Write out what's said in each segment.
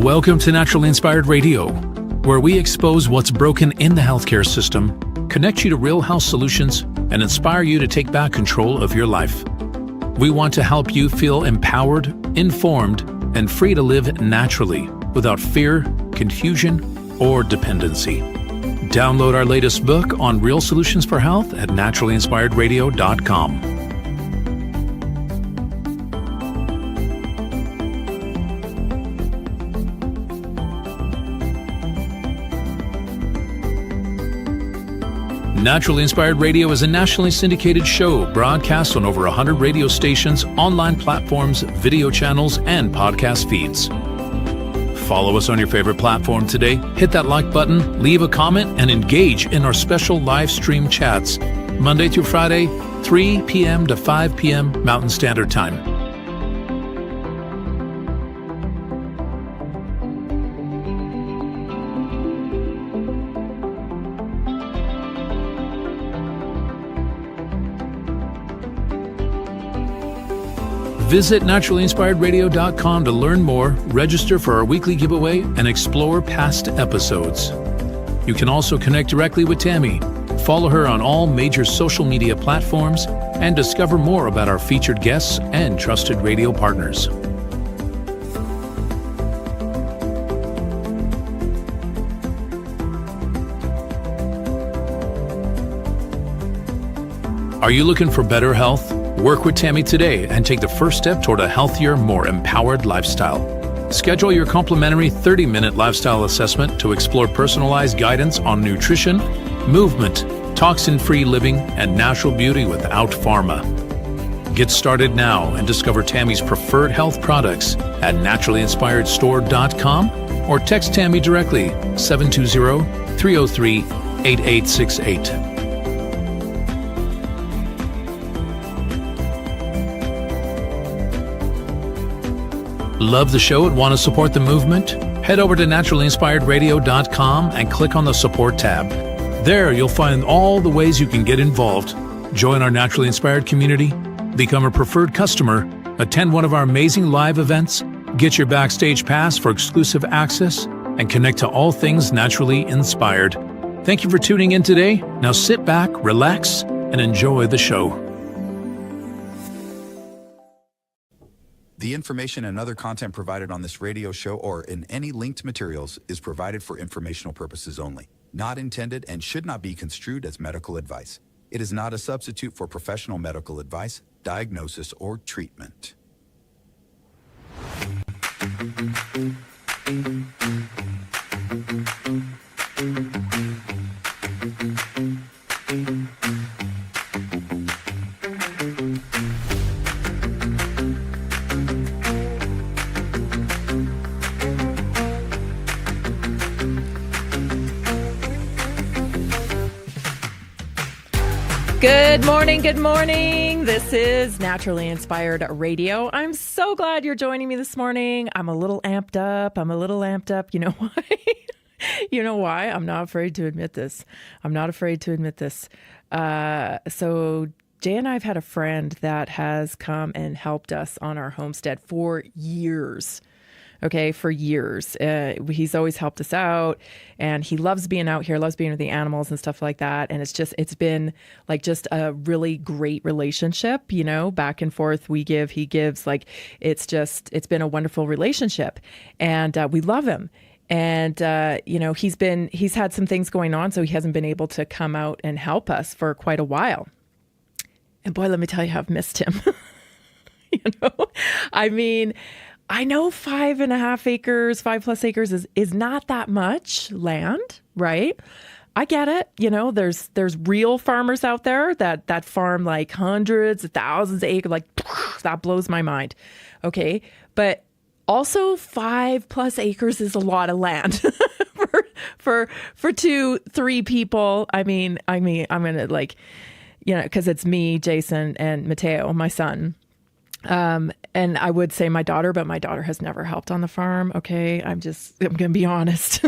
Welcome to Naturally Inspired Radio, where we expose what's broken in the healthcare system, connect you to real health solutions, and inspire you to take back control of your life. We want to help you feel empowered, informed, and free to live naturally without fear, confusion, or dependency. Download our latest book on real solutions for health at naturallyinspiredradio.com. Naturally Inspired Radio is a nationally syndicated show broadcast on over 100 radio stations, online platforms, video channels, and podcast feeds. Follow us on your favorite platform today, hit that like button, leave a comment, and engage in our special live stream chats, Monday through Friday, 3 p.m. to 5 p.m. Mountain Standard Time. Visit naturallyinspiredradio.com to learn more, register for our weekly giveaway, and explore past episodes. You can also connect directly with Tammy, follow her on all major social media platforms, and discover more about our featured guests and trusted radio partners. Are you looking for better health? Work with Tammy today and take the first step toward a healthier, more empowered lifestyle. Schedule your complimentary 30-minute lifestyle assessment to explore personalized guidance on nutrition, movement, toxin-free living, and natural beauty without pharma. Get started now and discover Tammy's preferred health products at naturallyinspiredstore.com or text Tammy directly 720-303-8868. Love the show and want to support the movement? Head over to naturallyinspiredradio.com and click on the support tab. There you'll find all the ways you can get involved. Join our Naturally Inspired community, become a preferred customer, attend one of our amazing live events, get your backstage pass for exclusive access, and connect to all things naturally inspired. Thank you for tuning in today. Now sit back, relax, and enjoy the show. The information and other content provided on this radio show or in any linked materials is provided for informational purposes only, not intended and should not be construed as medical advice. It is not a substitute for professional medical advice, diagnosis, or treatment. Good morning, good morning. This is Naturally Inspired Radio. I'm so glad you're joining me this morning. I'm a little amped up. You know why? You know why? I'm not afraid to admit this. So Jay and I have had a friend that has come and helped us on our homestead for years. Okay, for years. He's always helped us out, and he loves being out here, loves being with the animals and stuff like that. And it's been like just a really great relationship, you know, back and forth. We give, he gives, like, it's been a wonderful relationship, and we love him. And, you know, he's had some things going on, so he hasn't been able to come out and help us for quite a while. And boy, let me tell you how I've missed him. You know, I mean, I know 5.5 acres, 5+ acres is not that much land, right? I get it. You know, there's real farmers out there that farm like hundreds of thousands of acres. Like, that blows my mind. Okay. But also 5+ acres is a lot of land for 2-3 people. I mean, I'm going to, like, you know, because it's me, Jason, and Mateo, my son. And I would say my daughter, but my daughter has never helped on the farm. Okay. I'm going to be honest.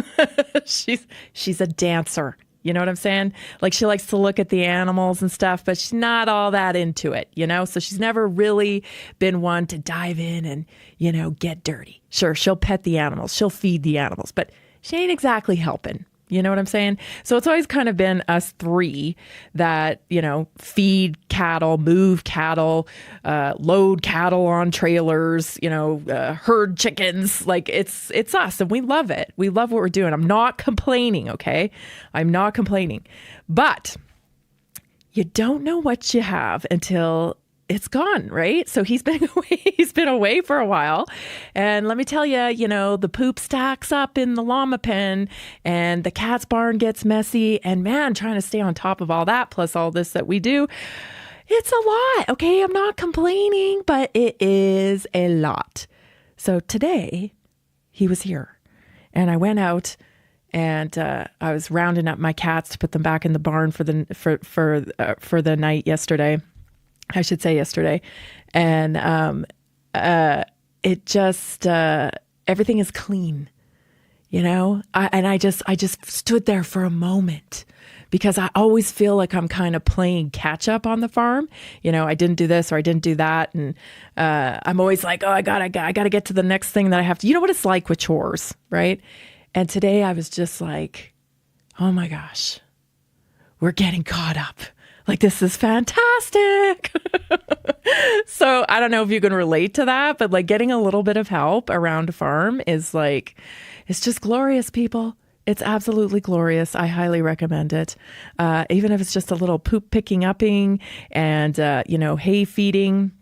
She's a dancer. You know what I'm saying? Like she likes to look at the animals and stuff, but she's not all that into it, you know? So she's never really been one to dive in and, you know, get dirty. Sure, she'll pet the animals, she'll feed the animals, but she ain't exactly helping. You know what I'm saying? So it's always kind of been us three that, you know, feed cattle, move cattle, load cattle on trailers, you know, herd chickens. Like it's us and we love it. We love what we're doing. I'm not complaining, okay? I'm not complaining. But you don't know what you have until it's gone, right? So he's been away for a while. And let me tell you, you know, the poop stacks up in the llama pen and the cat's barn gets messy. And man, trying to stay on top of all that, plus all this that we do, it's a lot. Okay, I'm not complaining, but it is a lot. So today he was here and I went out and I was rounding up my cats to put them back in the barn for the night yesterday. I should say yesterday. And it just, everything is clean, you know? I just stood there for a moment because I always feel like I'm kind of playing catch up on the farm. You know, I didn't do this or I didn't do that. And I'm always like, oh, I gotta get to the next thing that I have to, you know what it's like with chores, right? And today I was just like, oh my gosh, we're getting caught up. Like, this is fantastic. So I don't know if you can relate to that, but like getting a little bit of help around a farm is like, it's just glorious, people. It's absolutely glorious. I highly recommend it. Even if it's just a little poop picking upping and, you know, hay feeding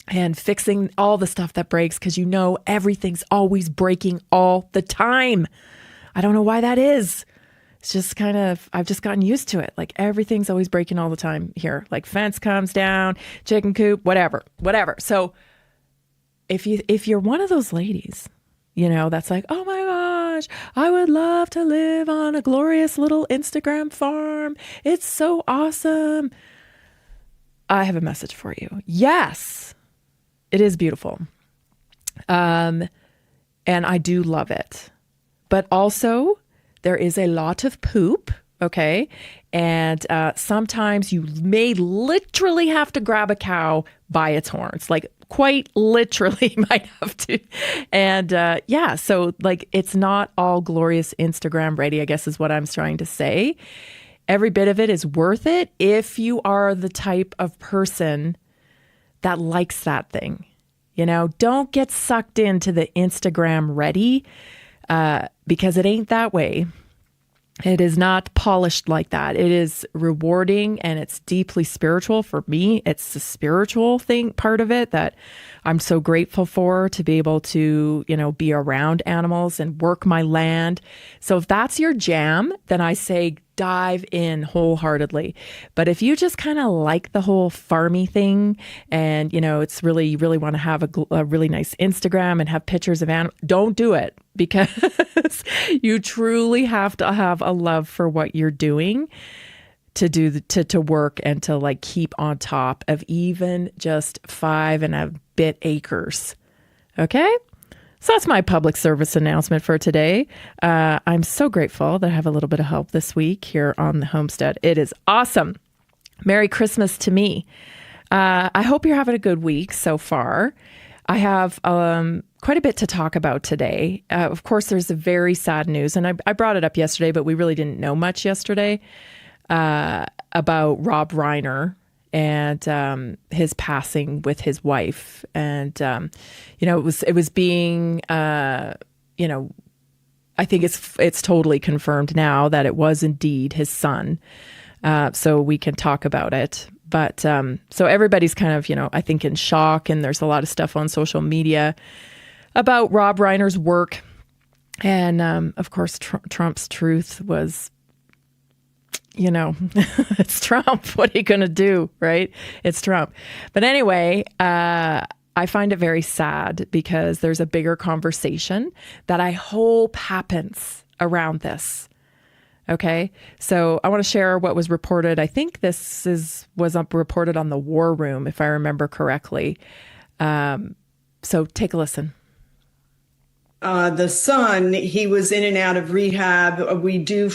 and fixing all the stuff that breaks because, you know, everything's always breaking all the time. I don't know why that is. It's just kind of, I've just gotten used to it. Like everything's always breaking all the time here. Like fence comes down, chicken coop, whatever. So if you're one of those ladies, you know, that's like, oh my gosh, I would love to live on a glorious little Instagram farm. It's so awesome. I have a message for you. Yes, it is beautiful. And I do love it. But also, there is a lot of poop, okay? And sometimes you may literally have to grab a cow by its horns, like quite literally might have to. And yeah, so like it's not all glorious Instagram ready, I guess is what I'm trying to say. Every bit of it is worth it if you are the type of person that likes that thing. You know, don't get sucked into the Instagram ready. Because it ain't that way. It is not polished like that. It is rewarding and it's deeply spiritual. For me, it's the spiritual thing, part of it that I'm so grateful for, to be able to, you know, be around animals and work my land. So if that's your jam, then I say dive in wholeheartedly. But if you just kind of like the whole farmy thing and, you know, it's really, you really want to have a really nice Instagram and have pictures of animals, don't do it, because you truly have to have a love for what you're doing to work and to like keep on top of even just 5 and a bit acres. Okay? So that's my public service announcement for today. I'm so grateful that I have a little bit of help this week here on the homestead. It is awesome. Merry Christmas to me. I hope you're having a good week so far. I have quite a bit to talk about today. Of course, there's a very sad news, and I brought it up yesterday, but we really didn't know much yesterday about Rob Reiner and his passing with his wife. And, you know, it was being, you know, I think it's totally confirmed now that it was indeed his son. So we can talk about it. But so everybody's kind of, you know, I think in shock, and there's a lot of stuff on social media about Rob Reiner's work. And of course, Trump's truth was, you know, it's Trump. What are you going to do, right? It's Trump. But anyway, I find it very sad because there's a bigger conversation that I hope happens around this. Okay, so I want to share what was reported. I think this was reported on the War Room, if I remember correctly. So take a listen. the son, he was in and out of rehab. We did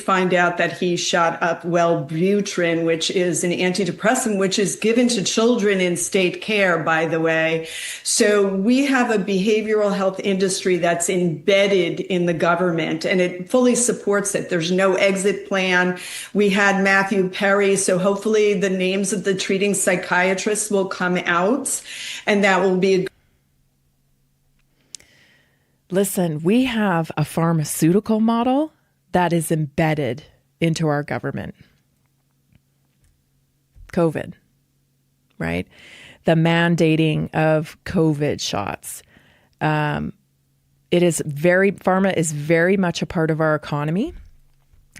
find out that he shot up Wellbutrin, which is an antidepressant, which is given to children in state care, by the way. So we have a behavioral health industry that's embedded in the government, and it fully supports it. There's no exit plan. We had Matthew Perry, so hopefully the names of the treating psychiatrists will come out, and that will be a Listen, we have a pharmaceutical model that is embedded into our government. COVID, right? The mandating of COVID shots. Pharma is very much a part of our economy.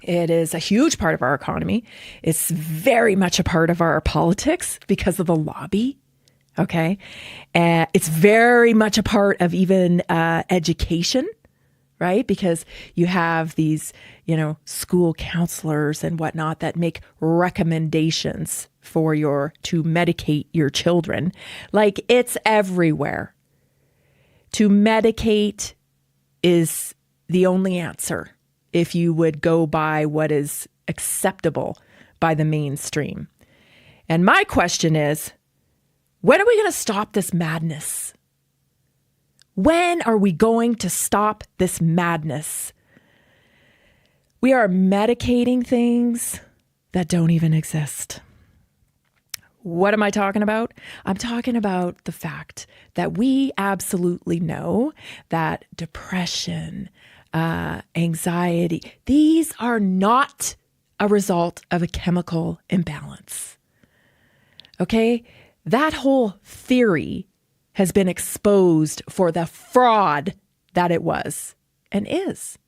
It is a huge part of our economy. It's very much a part of our politics because of the lobby. Okay. It's very much a part of even education, right? Because you have these, school counselors and whatnot that make recommendations to medicate your children. Like, it's everywhere. To medicate is the only answer if you would go by what is acceptable by the mainstream. And my question is, when are we going to stop this madness? When are we going to stop this madness? We are medicating things that don't even exist. What am I talking about? I'm talking about the fact that we absolutely know that depression, anxiety, these are not a result of a chemical imbalance. Okay? That whole theory has been exposed for the fraud that it was and is.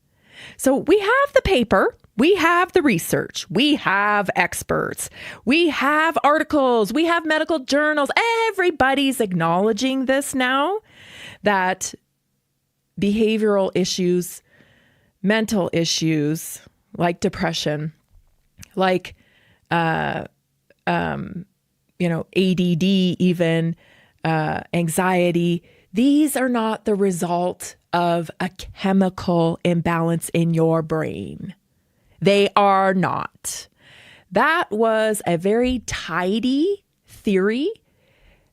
So we have the paper, we have the research, we have experts, we have articles, we have medical journals. Everybody's acknowledging this now, that behavioral issues, mental issues like depression, like ADD, even anxiety, these are not the result of a chemical imbalance in your brain. They are not. That was a very tidy theory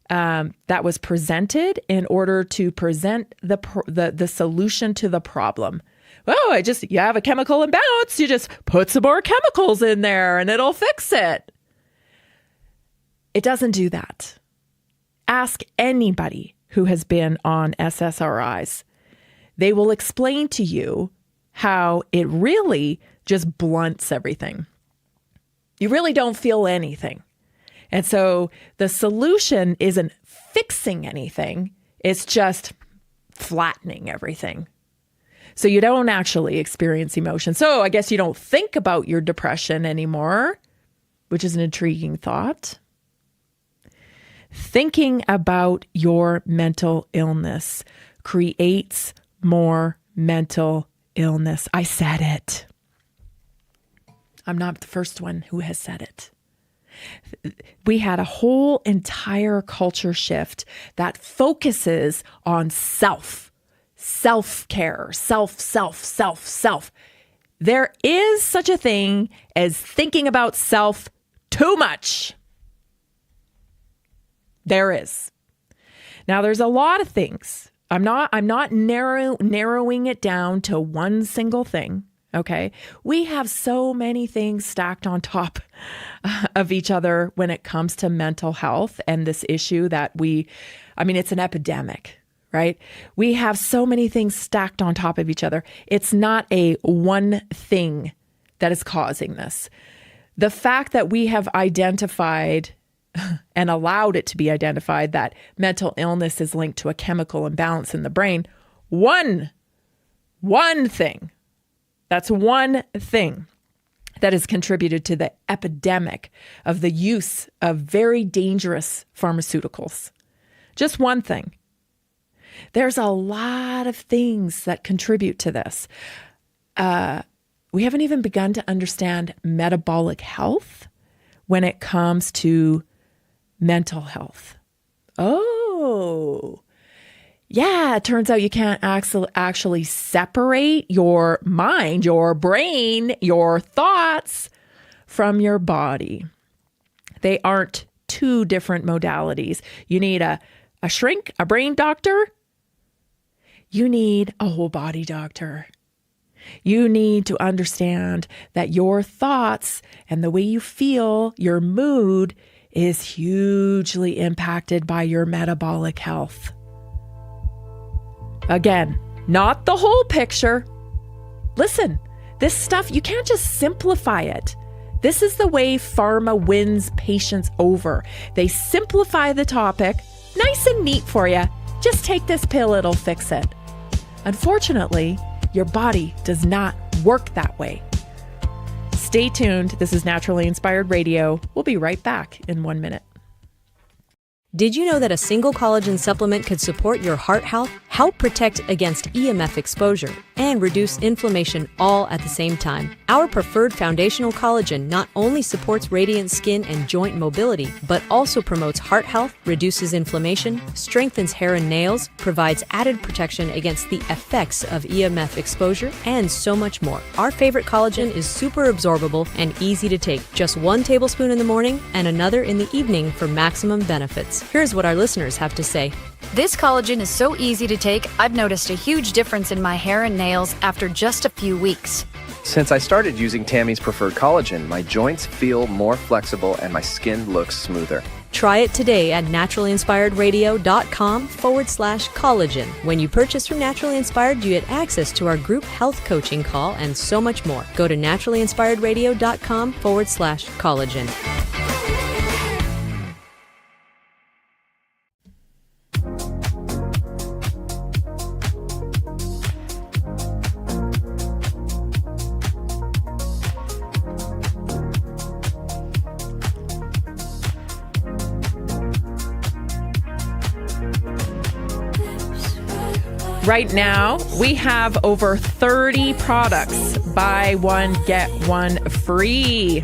that was presented in order to present the solution to the problem. Well, you have a chemical imbalance, you just put some more chemicals in there and it'll fix it. It doesn't do that. Ask anybody who has been on SSRIs. They will explain to you how it really just blunts everything. You really don't feel anything. And so the solution isn't fixing anything. It's just flattening everything. So you don't actually experience emotion. So I guess you don't think about your depression anymore, which is an intriguing thought. Thinking about your mental illness creates more mental illness. I said it. I'm not the first one who has said it. We had a whole entire culture shift that focuses on self-care, self. There is such a thing as thinking about self too much. There is. Now, there's a lot of things. I'm not narrowing it down to one single thing. Okay. We have so many things stacked on top of each other when it comes to mental health and this issue that it's an epidemic, right? We have so many things stacked on top of each other. It's not a one thing that is causing this. The fact that we have identified and allowed it to be identified that mental illness is linked to a chemical imbalance in the brain, one thing. That's one thing that has contributed to the epidemic of the use of very dangerous pharmaceuticals. Just one thing. There's a lot of things that contribute to this. We haven't even begun to understand metabolic health when it comes to mental health. Oh, Yeah, it turns out you can't actually separate your mind, your brain, your thoughts from your body. They aren't two different modalities. You need a shrink, a brain doctor. You need a whole body doctor. You need to understand that your thoughts and the way you feel, your mood, is hugely impacted by your metabolic health. Again, not the whole picture. Listen, this stuff, you can't just simplify it. This is the way pharma wins patients over. They simplify the topic, nice and neat for you. Just take this pill, it'll fix it. Unfortunately, your body does not work that way. Stay tuned. This is Naturally Inspired Radio. We'll be right back in 1 minute. Did you know that a single collagen supplement could support your heart health, help protect against EMF exposure, and reduce inflammation all at the same time? Our preferred foundational collagen not only supports radiant skin and joint mobility, but also promotes heart health, reduces inflammation, strengthens hair and nails, provides added protection against the effects of EMF exposure, and so much more. Our favorite collagen is super absorbable and easy to take. Just 1 tablespoon in the morning and another in the evening for maximum benefits. Here's what our listeners have to say. This collagen is so easy to take, I've noticed a huge difference in my hair and nails after just a few weeks. Since I started using Tammy's preferred collagen, my joints feel more flexible and my skin looks smoother. Try it today at naturallyinspiredradio.com/collagen. When you purchase from Naturally Inspired, you get access to our group health coaching call and so much more. Go to naturallyinspiredradio.com/collagen. Right now, we have over 30 products. Buy one, get one free.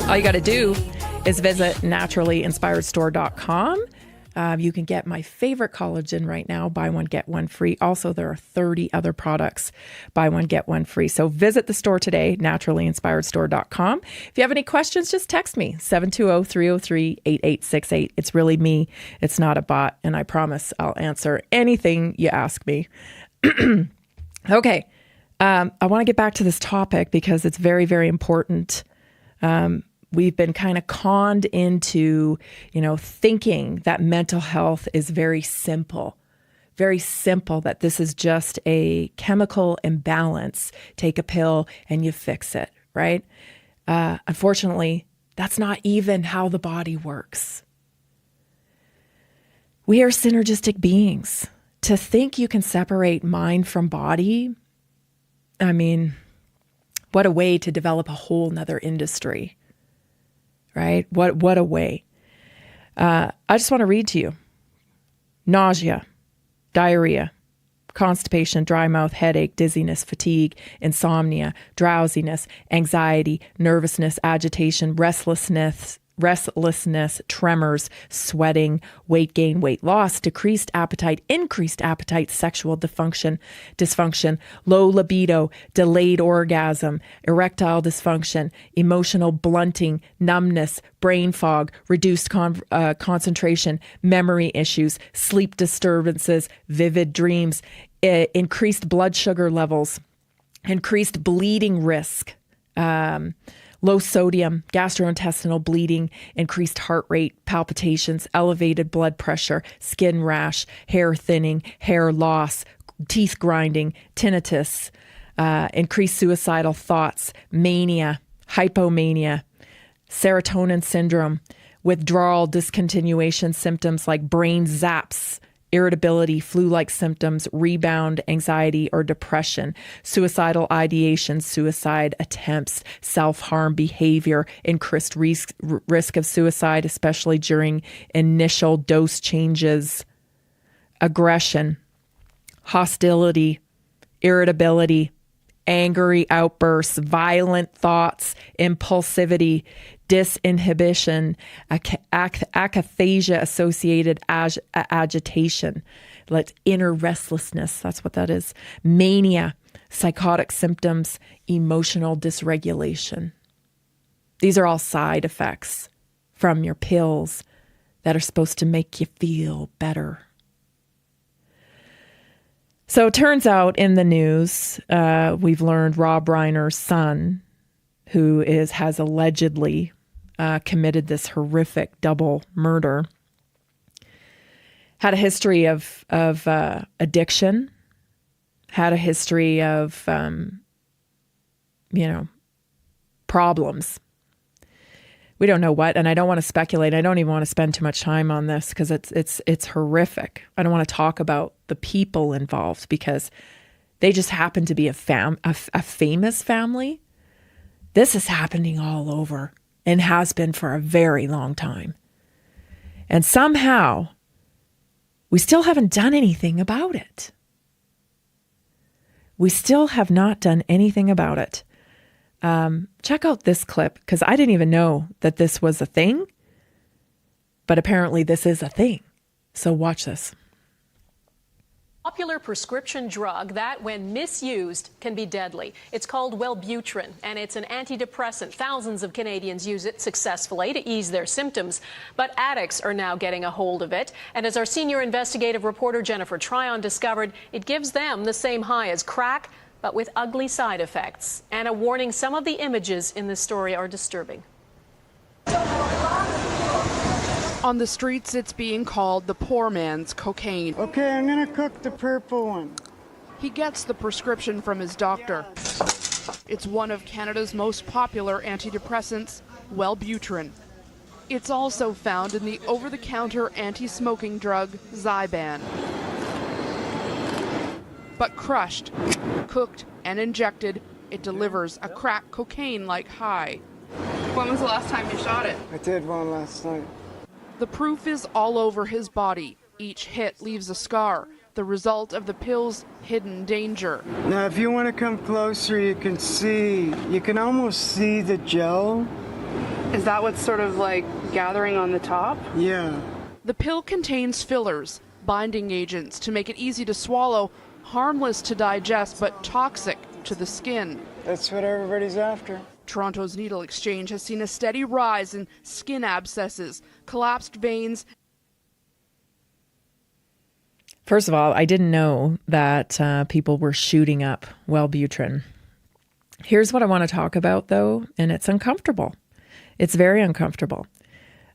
All you got to do is visit naturallyinspiredstore.com. You can get my favorite collagen right now. Buy one, get one free. Also, there are 30 other products. Buy one, get one free. So visit the store today, naturallyinspiredstore.com. If you have any questions, just text me, 720-303-8868. It's really me. It's not a bot. And I promise I'll answer anything you ask me. Okay. I want to get back to this topic because it's very, very important. We've been kind of conned into, thinking that mental health is very simple, that this is just a chemical imbalance. Take a pill and you fix it, right? Unfortunately, that's not even how the body works. We are synergistic beings. To think you can separate mind from body, I mean, what a way to develop a whole nother industry. Right? What a way. I just want to read to you. Nausea, diarrhea, constipation, dry mouth, headache, dizziness, fatigue, insomnia, drowsiness, anxiety, nervousness, agitation, restlessness, tremors, sweating, weight gain, weight loss, decreased appetite, increased appetite, sexual dysfunction, low libido, delayed orgasm, erectile dysfunction, emotional blunting, numbness, brain fog, reduced concentration, memory issues, sleep disturbances, vivid dreams, increased blood sugar levels, increased bleeding risk, low sodium, gastrointestinal bleeding, increased heart rate, palpitations, elevated blood pressure, skin rash, hair thinning, hair loss, teeth grinding, tinnitus, increased suicidal thoughts, mania, hypomania, serotonin syndrome, withdrawal, discontinuation symptoms like brain zaps, irritability, flu-like symptoms, rebound, anxiety, or depression, suicidal ideation, suicide attempts, self-harm behavior, increased risk of suicide, especially during initial dose changes, aggression, hostility, irritability, angry outbursts, violent thoughts, impulsivity, disinhibition, akathisia-associated agitation, like inner restlessness, that's what that is, mania, psychotic symptoms, emotional dysregulation. These are all side effects from your pills that are supposed to make you feel better. So it turns out in the news, we've learned Rob Reiner's son, who has allegedly committed this horrific double murder, had a history of addiction, had a history of problems. We don't know what, and I don't want to speculate. I don't even want to spend too much time on this because it's horrific. I don't want to talk about the people involved because they just happen to be a famous family. This is happening all over and has been for a very long time. And somehow we still haven't done anything about it. We still have not done anything about it. Check out this clip because I didn't even know that this was a thing, but apparently this is a thing. So watch this. Popular prescription drug that, when misused, can be deadly. It's called Wellbutrin, and it's an antidepressant. Thousands of Canadians use it successfully to ease their symptoms, but addicts are now getting a hold of it. And as our senior investigative reporter Jennifer Tryon discovered, it gives them the same high as crack, but with ugly side effects. And a warning, some of the images in this story are disturbing. On the streets, it's being called the poor man's cocaine. Okay, I'm gonna cook the purple one. He gets the prescription from his doctor. It's one of Canada's most popular antidepressants, Wellbutrin. It's also found in the over-the-counter anti-smoking drug, Zyban. But crushed, cooked, and injected, it delivers a crack cocaine-like high. When was the last time you shot it? I did one last night. The proof is all over his body. Each hit leaves a scar, the result of the pill's hidden danger. Now, if you want to come closer, you can almost see the gel. Is that what's sort of like gathering on the top? Yeah. The pill contains fillers, binding agents to make it easy to swallow, harmless to digest, but toxic to the skin. That's what everybody's after. Toronto's Needle Exchange has seen a steady rise in skin abscesses, collapsed veins. First of all, I didn't know that people were shooting up Wellbutrin. Here's what I want to talk about, though, and it's uncomfortable. It's very uncomfortable.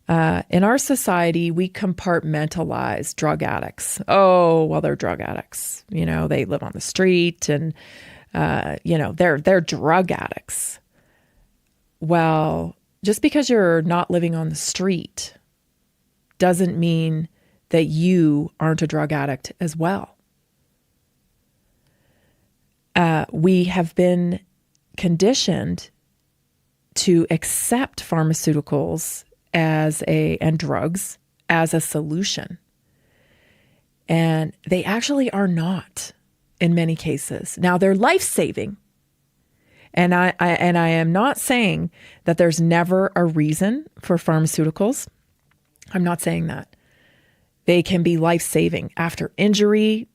In our society, we compartmentalize drug addicts. Oh, well, they're drug addicts. You know, they live on the street and, they're drug addicts. Well, just because you're not living on the street doesn't mean that you aren't a drug addict as well. We have been conditioned to accept pharmaceuticals and drugs as a solution. And they actually are not in many cases. Now, they're life-saving. And I am not saying that there's never a reason for pharmaceuticals. I'm not saying that. They can be life-saving after injury,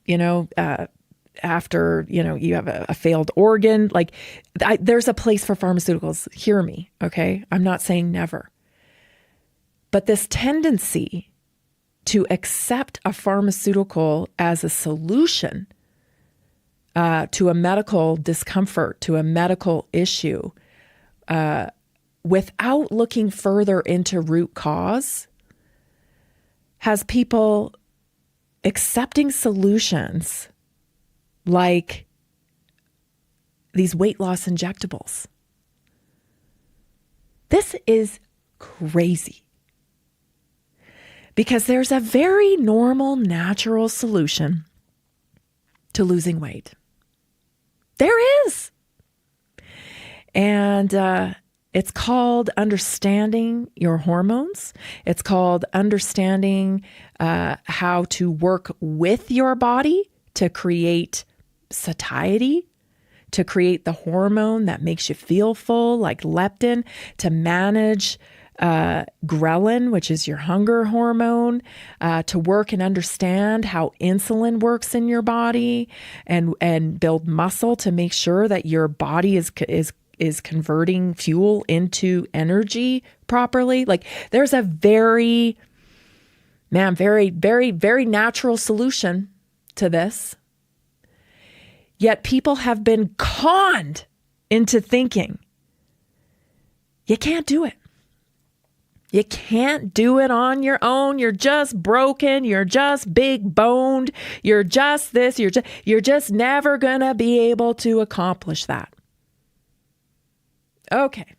after, you have a failed organ. There's a place for pharmaceuticals. Hear me, okay? I'm not saying never. But this tendency to accept a pharmaceutical as a solution to a medical discomfort, to a medical issue, without looking further into root cause, has people accepting solutions like these weight loss injectables. This is crazy. Because there's a very normal, natural solution to losing weight. There is. And it's called understanding your hormones. It's called understanding how to work with your body to create satiety, to create the hormone that makes you feel full, like leptin, to manage ghrelin, which is your hunger hormone, to work and understand how insulin works in your body, and build muscle to make sure that your body is converting fuel into energy properly. Like, there's a very, very, very natural solution to this. Yet people have been conned into thinking you can't do it. You can't do it on your own. You're just broken. You're just big boned. You're just this. You're just never going to be able to accomplish that. Okay.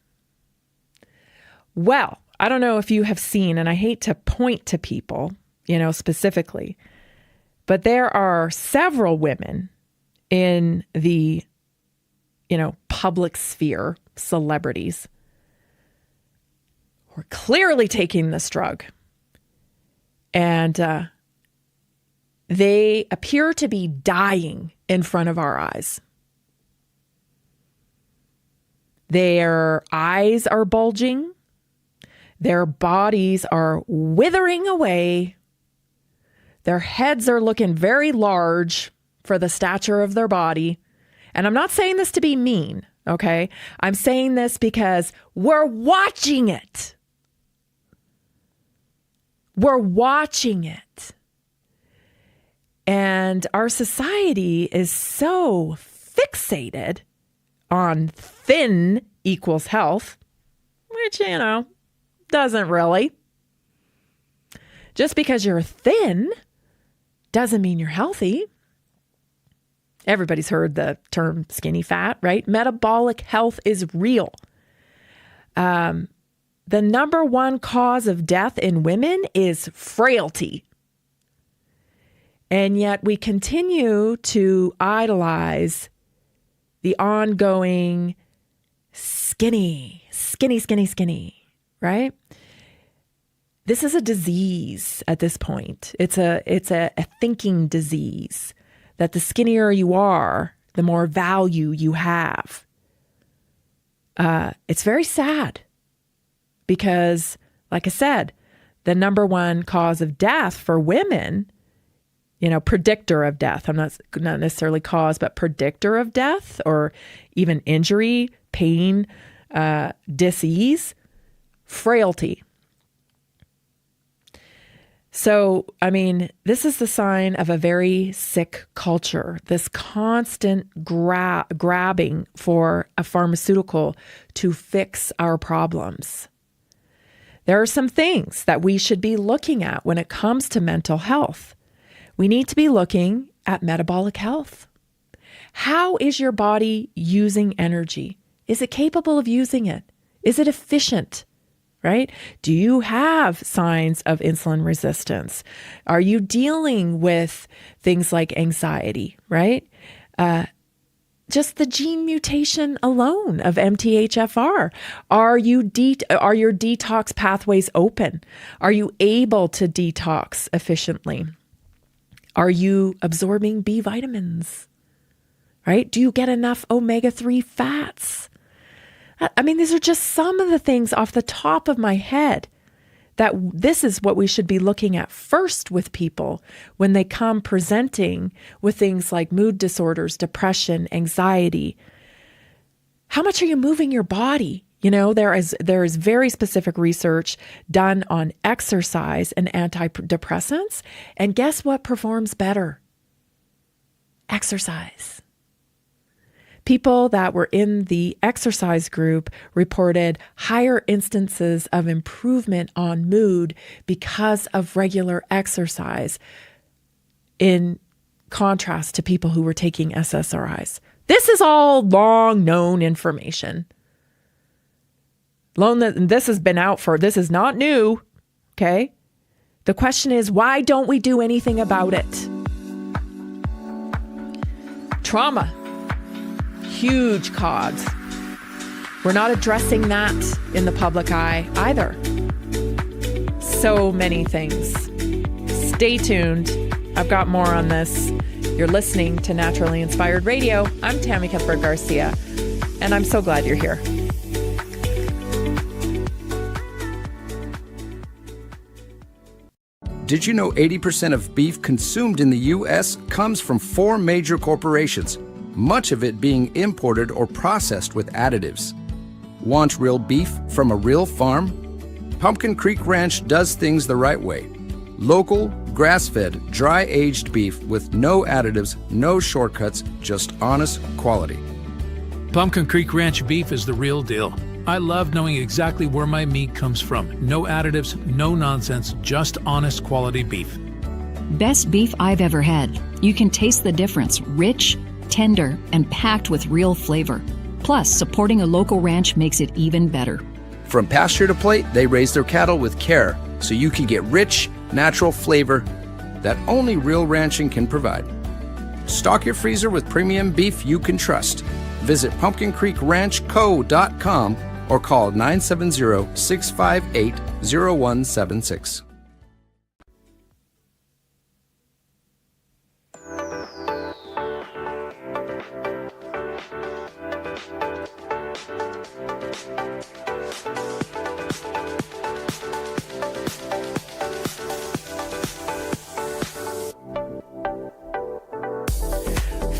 Well, I don't know if you have seen, and I hate to point to people, specifically, but there are several women in the, public sphere, celebrities, who are clearly taking this drug. And they appear to be dying in front of our eyes. Their eyes are bulging. Their bodies are withering away. Their heads are looking very large for the stature of their body. And I'm not saying this to be mean, okay? I'm saying this because we're watching it. We're watching it. And our society is so fixated on thin equals health, which, doesn't really. Just because you're thin doesn't mean you're healthy. Everybody's heard the term skinny fat, right? Metabolic health is real. The number one cause of death in women is frailty. And yet we continue to idolize the ongoing skinny, right? This is a disease at this point. It's a thinking disease that the skinnier you are, the more value you have. It's very sad because, like I said, the number one cause of death for women, predictor of death. I'm not necessarily cause, but predictor of death or even injury, pain, disease, frailty. So, this is the sign of a very sick culture, this constant grabbing for a pharmaceutical to fix our problems. There are some things that we should be looking at when it comes to mental health. We need to be looking at metabolic health. How is your body using energy? Is it capable of using it? Is it efficient? Right? Do you have signs of insulin resistance? Are you dealing with things like anxiety, right? Just the gene mutation alone of MTHFR. Are your detox pathways open? Are you able to detox efficiently? Are you absorbing B vitamins? Right? Do you get enough omega-3 fats? These are just some of the things off the top of my head that this is what we should be looking at first with people when they come presenting with things like mood disorders, depression, anxiety. How much are you moving your body? There is very specific research done on exercise and antidepressants. And guess what performs better? Exercise. People that were in the exercise group reported higher instances of improvement on mood because of regular exercise, in contrast to people who were taking SSRIs. This is all long known information. This has been out this is not new, okay? The question is, why don't we do anything about it? Trauma. Huge cause. We're not addressing that in the public eye either. So many things. Stay tuned. I've got more on this You're listening to Naturally Inspired Radio. I'm Tammy Cuthbert Garcia, and I'm so glad you're here. Did you know 80% of beef consumed in the U.S. comes from 4 major corporations, much of it being imported or processed with additives? Want real beef from a real farm? Pumpkin Creek Ranch does things the right way. Local, grass-fed, dry-aged beef with no additives, no shortcuts, just honest quality. Pumpkin Creek Ranch beef is the real deal. I love knowing exactly where my meat comes from. No additives, no nonsense, just honest quality beef. Best beef I've ever had. You can taste the difference. Rich, tender, and packed with real flavor. Plus, supporting a local ranch makes it even better. From pasture to plate, they raise their cattle with care, so you can get rich, natural flavor that only real ranching can provide. Stock your freezer with premium beef you can trust. Visit pumpkincreekranchco.com or call 970-658-0176.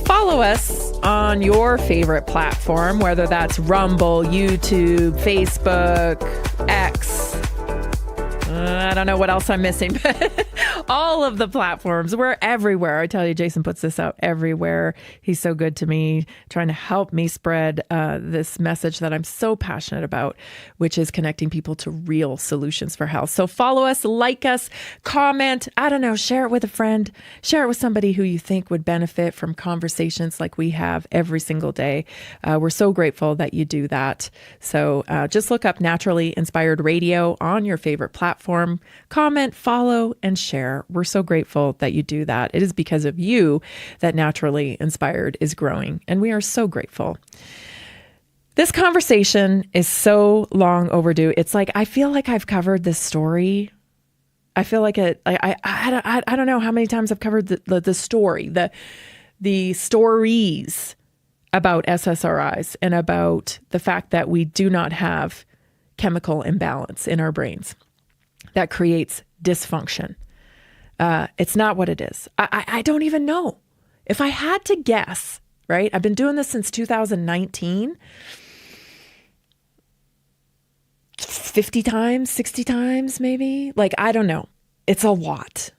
Follow us on your favorite platform, whether that's Rumble, YouTube, Facebook, X. I don't know what else I'm missing, but all of the platforms. We're everywhere. I tell you, Jason puts this out everywhere. He's so good to me, trying to help me spread this message that I'm so passionate about, which is connecting people to real solutions for health. So follow us, like us, comment. I don't know, share it with a friend. Share it with somebody who you think would benefit from conversations like we have every single day. We're so grateful that you do that. So just look up Naturally Inspired Radio on your favorite platform. Comment, follow, and share. We're so grateful that you do that. It is because of you that Naturally Inspired is growing, and we are so grateful. This conversation is so long overdue. It's like, I feel like I've covered this story. I feel like I don't know how many times I've covered the story, the stories about SSRIs and about the fact that we do not have chemical imbalance in our brains that creates dysfunction. It's not what it is. I don't even know. If I had to guess, right? I've been doing this since 2019. 50 times, 60 times, maybe. Like, I don't know. It's a lot.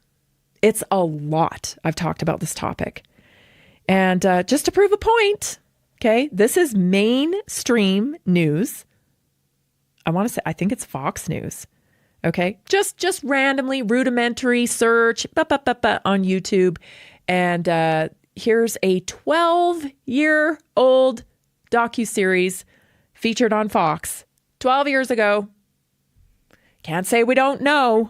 It's a lot. I've talked about this topic. And just to prove a point, okay, this is mainstream news. I want to say, I think it's Fox News. Okay, just randomly rudimentary search on YouTube. And here's a 12-year-old docuseries featured on Fox 12 years ago. Can't say we don't know.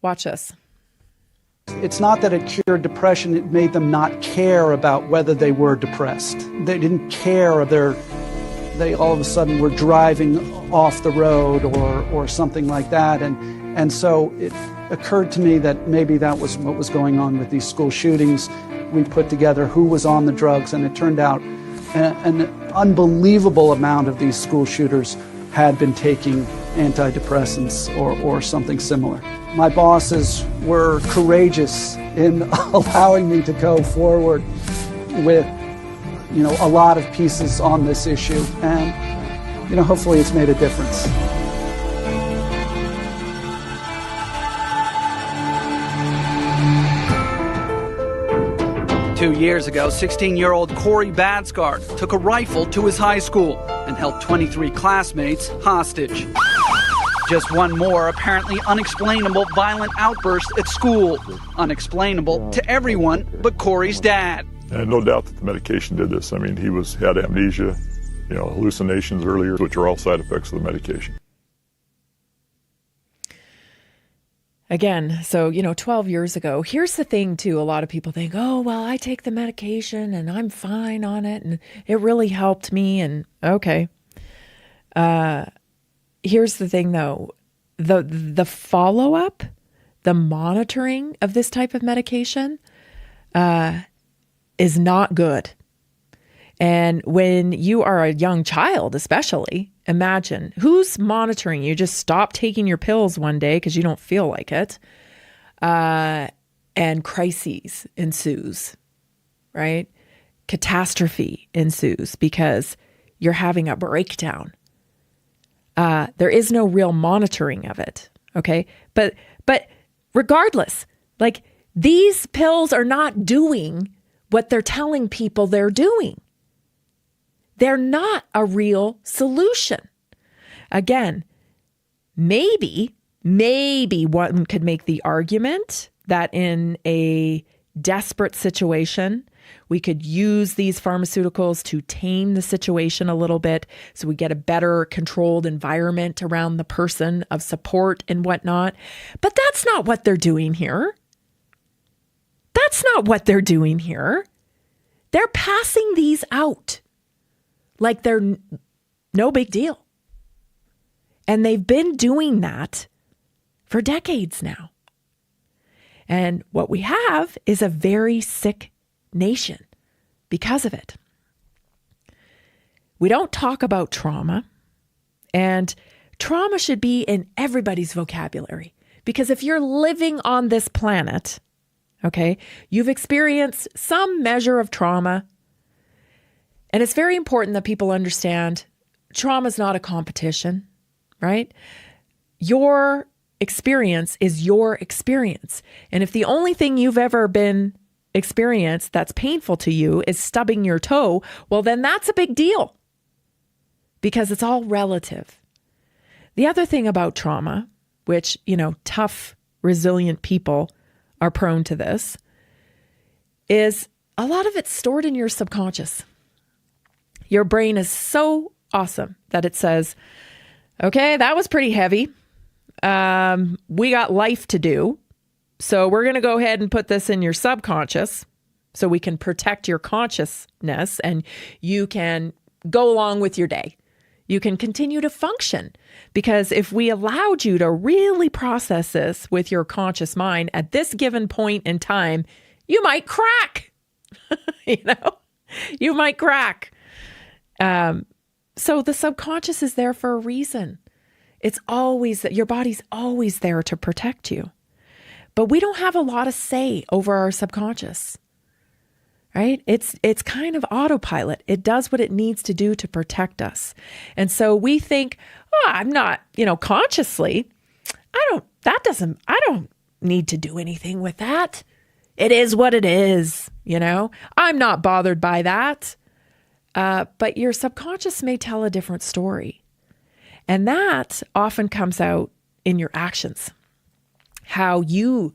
Watch this. It's not that it cured depression, it made them not care about whether they were depressed. They didn't care. They all of a sudden were driving off the road or something like that. And so it occurred to me that maybe that was what was going on with these school shootings. We put together who was on the drugs, and it turned out an unbelievable amount of these school shooters had been taking antidepressants or something similar. My bosses were courageous in allowing me to go forward with a lot of pieces on this issue, and hopefully it's made a difference. Two years ago, 16-year-old Corey Badsgard took a rifle to his high school and held 23 classmates hostage. Just one more apparently unexplainable violent outburst at school. Unexplainable to everyone but Corey's dad. And no doubt that the medication did this. I mean, he had amnesia, hallucinations earlier, which are all side effects of the medication. Again, so, 12 years ago, here's the thing too. A lot of people think, oh, well, I take the medication and I'm fine on it and it really helped me. And okay. Here's the thing though, the follow-up, the monitoring of this type of medication, is not good. And when you are a young child, especially, imagine who's monitoring you. Just stop taking your pills one day because you don't feel like it. And crises ensues, right? Catastrophe ensues because you're having a breakdown. There is no real monitoring of it, okay? But regardless, like these pills are not doing what they're telling people they're doing. They're not a real solution. Again, maybe one could make the argument that in a desperate situation, we could use these pharmaceuticals to tame the situation a little bit so we get a better controlled environment around the person of support and whatnot. But that's not what they're doing here. That's not what they're doing here. They're passing these out like they're no big deal. And they've been doing that for decades now. And what we have is a very sick nation because of it. We don't talk about trauma, and trauma should be in everybody's vocabulary. Because if you're living on this planet, okay, you've experienced some measure of trauma. And it's very important that people understand trauma is not a competition, right? Your experience is your experience. And if the only thing you've ever been experienced that's painful to you is stubbing your toe, well, then that's a big deal because it's all relative. The other thing about trauma, which, tough, resilient people are prone to this, is a lot of it's stored in your subconscious. Your brain is so awesome that it says, okay, that was pretty heavy. We got life to do. So we're going to go ahead and put this in your subconscious so we can protect your consciousness and you can go along with your day. You can continue to function because if we allowed you to really process this with your conscious mind at this given point in time, you might crack. You might crack. So the subconscious is there for a reason. It's always that your body's always there to protect you. But we don't have a lot of say over our subconscious, right? It's kind of autopilot. It does what it needs to do to protect us. And so we think, I'm not, consciously, I don't need to do anything with that. It is what it is, I'm not bothered by that. But your subconscious may tell a different story. And that often comes out in your actions. How you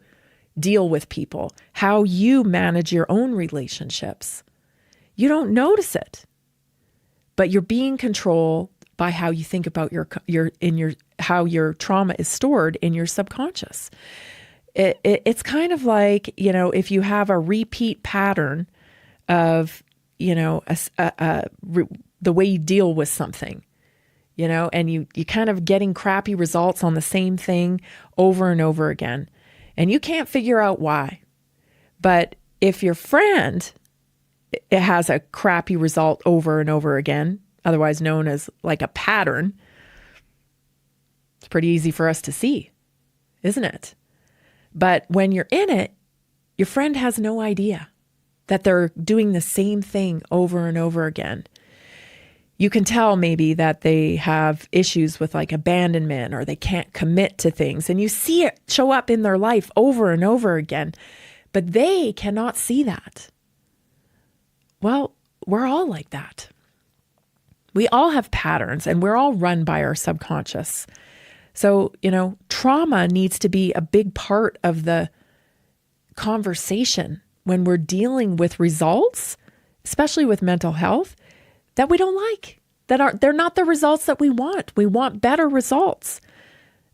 deal with people, how you manage your own relationships. You don't notice it, but you're being controlled by how you think about how your trauma is stored in your subconscious. It's kind of like, if you have a repeat pattern of, the way you deal with something. And you kind of getting crappy results on the same thing over and over again. And you can't figure out why. But if your friend has a crappy result over and over again, otherwise known as like a pattern, it's pretty easy for us to see, isn't it? But when you're in it, your friend has no idea that they're doing the same thing over and over again. You can tell maybe that they have issues with like abandonment or they can't commit to things. And you see it show up in their life over and over again, but they cannot see that. Well, we're all like that. We all have patterns and we're all run by our subconscious. So, trauma needs to be a big part of the conversation when we're dealing with results, especially with mental health, that we don't like, they're not the results that we want. We want better results.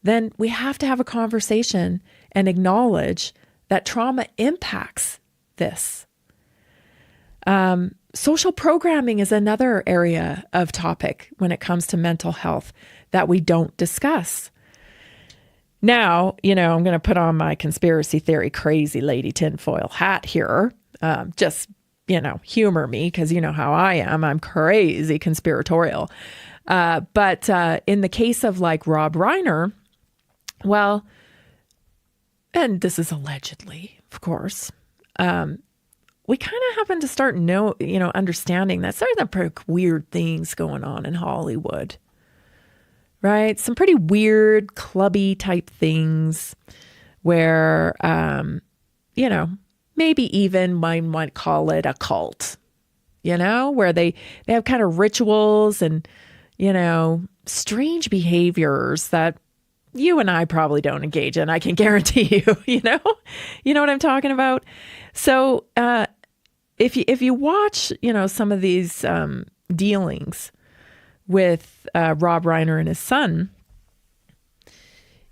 Then we have to have a conversation and acknowledge that trauma impacts this. Social programming is another area of topic when it comes to mental health that we don't discuss. Now, I'm going to put on my conspiracy theory crazy lady tinfoil hat here. Just, humor me, because you know how I am. I'm crazy conspiratorial. But in the case of like Rob Reiner, well, and this is allegedly, of course, we kind of happen to start understanding that there are pretty weird things going on in Hollywood, right? Some pretty weird, clubby type things where, maybe even one might call it a cult, where they have kind of rituals and, strange behaviors that you and I probably don't engage in. I can guarantee you, you know what I'm talking about? So, if you watch, some of these dealings with Rob Reiner and his son,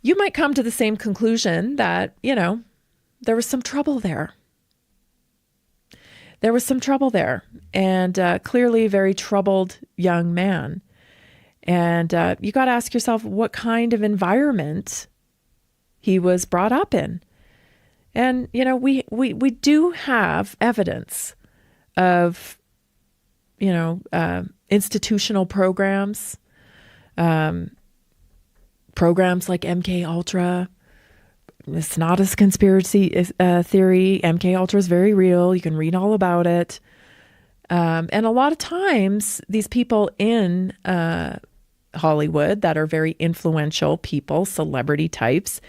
you might come to the same conclusion that, there was some trouble there. There was some trouble there, and clearly a very troubled young man. And you got to ask yourself what kind of environment he was brought up in. And, we do have evidence of, institutional programs, programs like MK Ultra. It's not a conspiracy theory. MK Ultra is very real. You can read all about it. And a lot of times these people in Hollywood that are very influential people, celebrity types,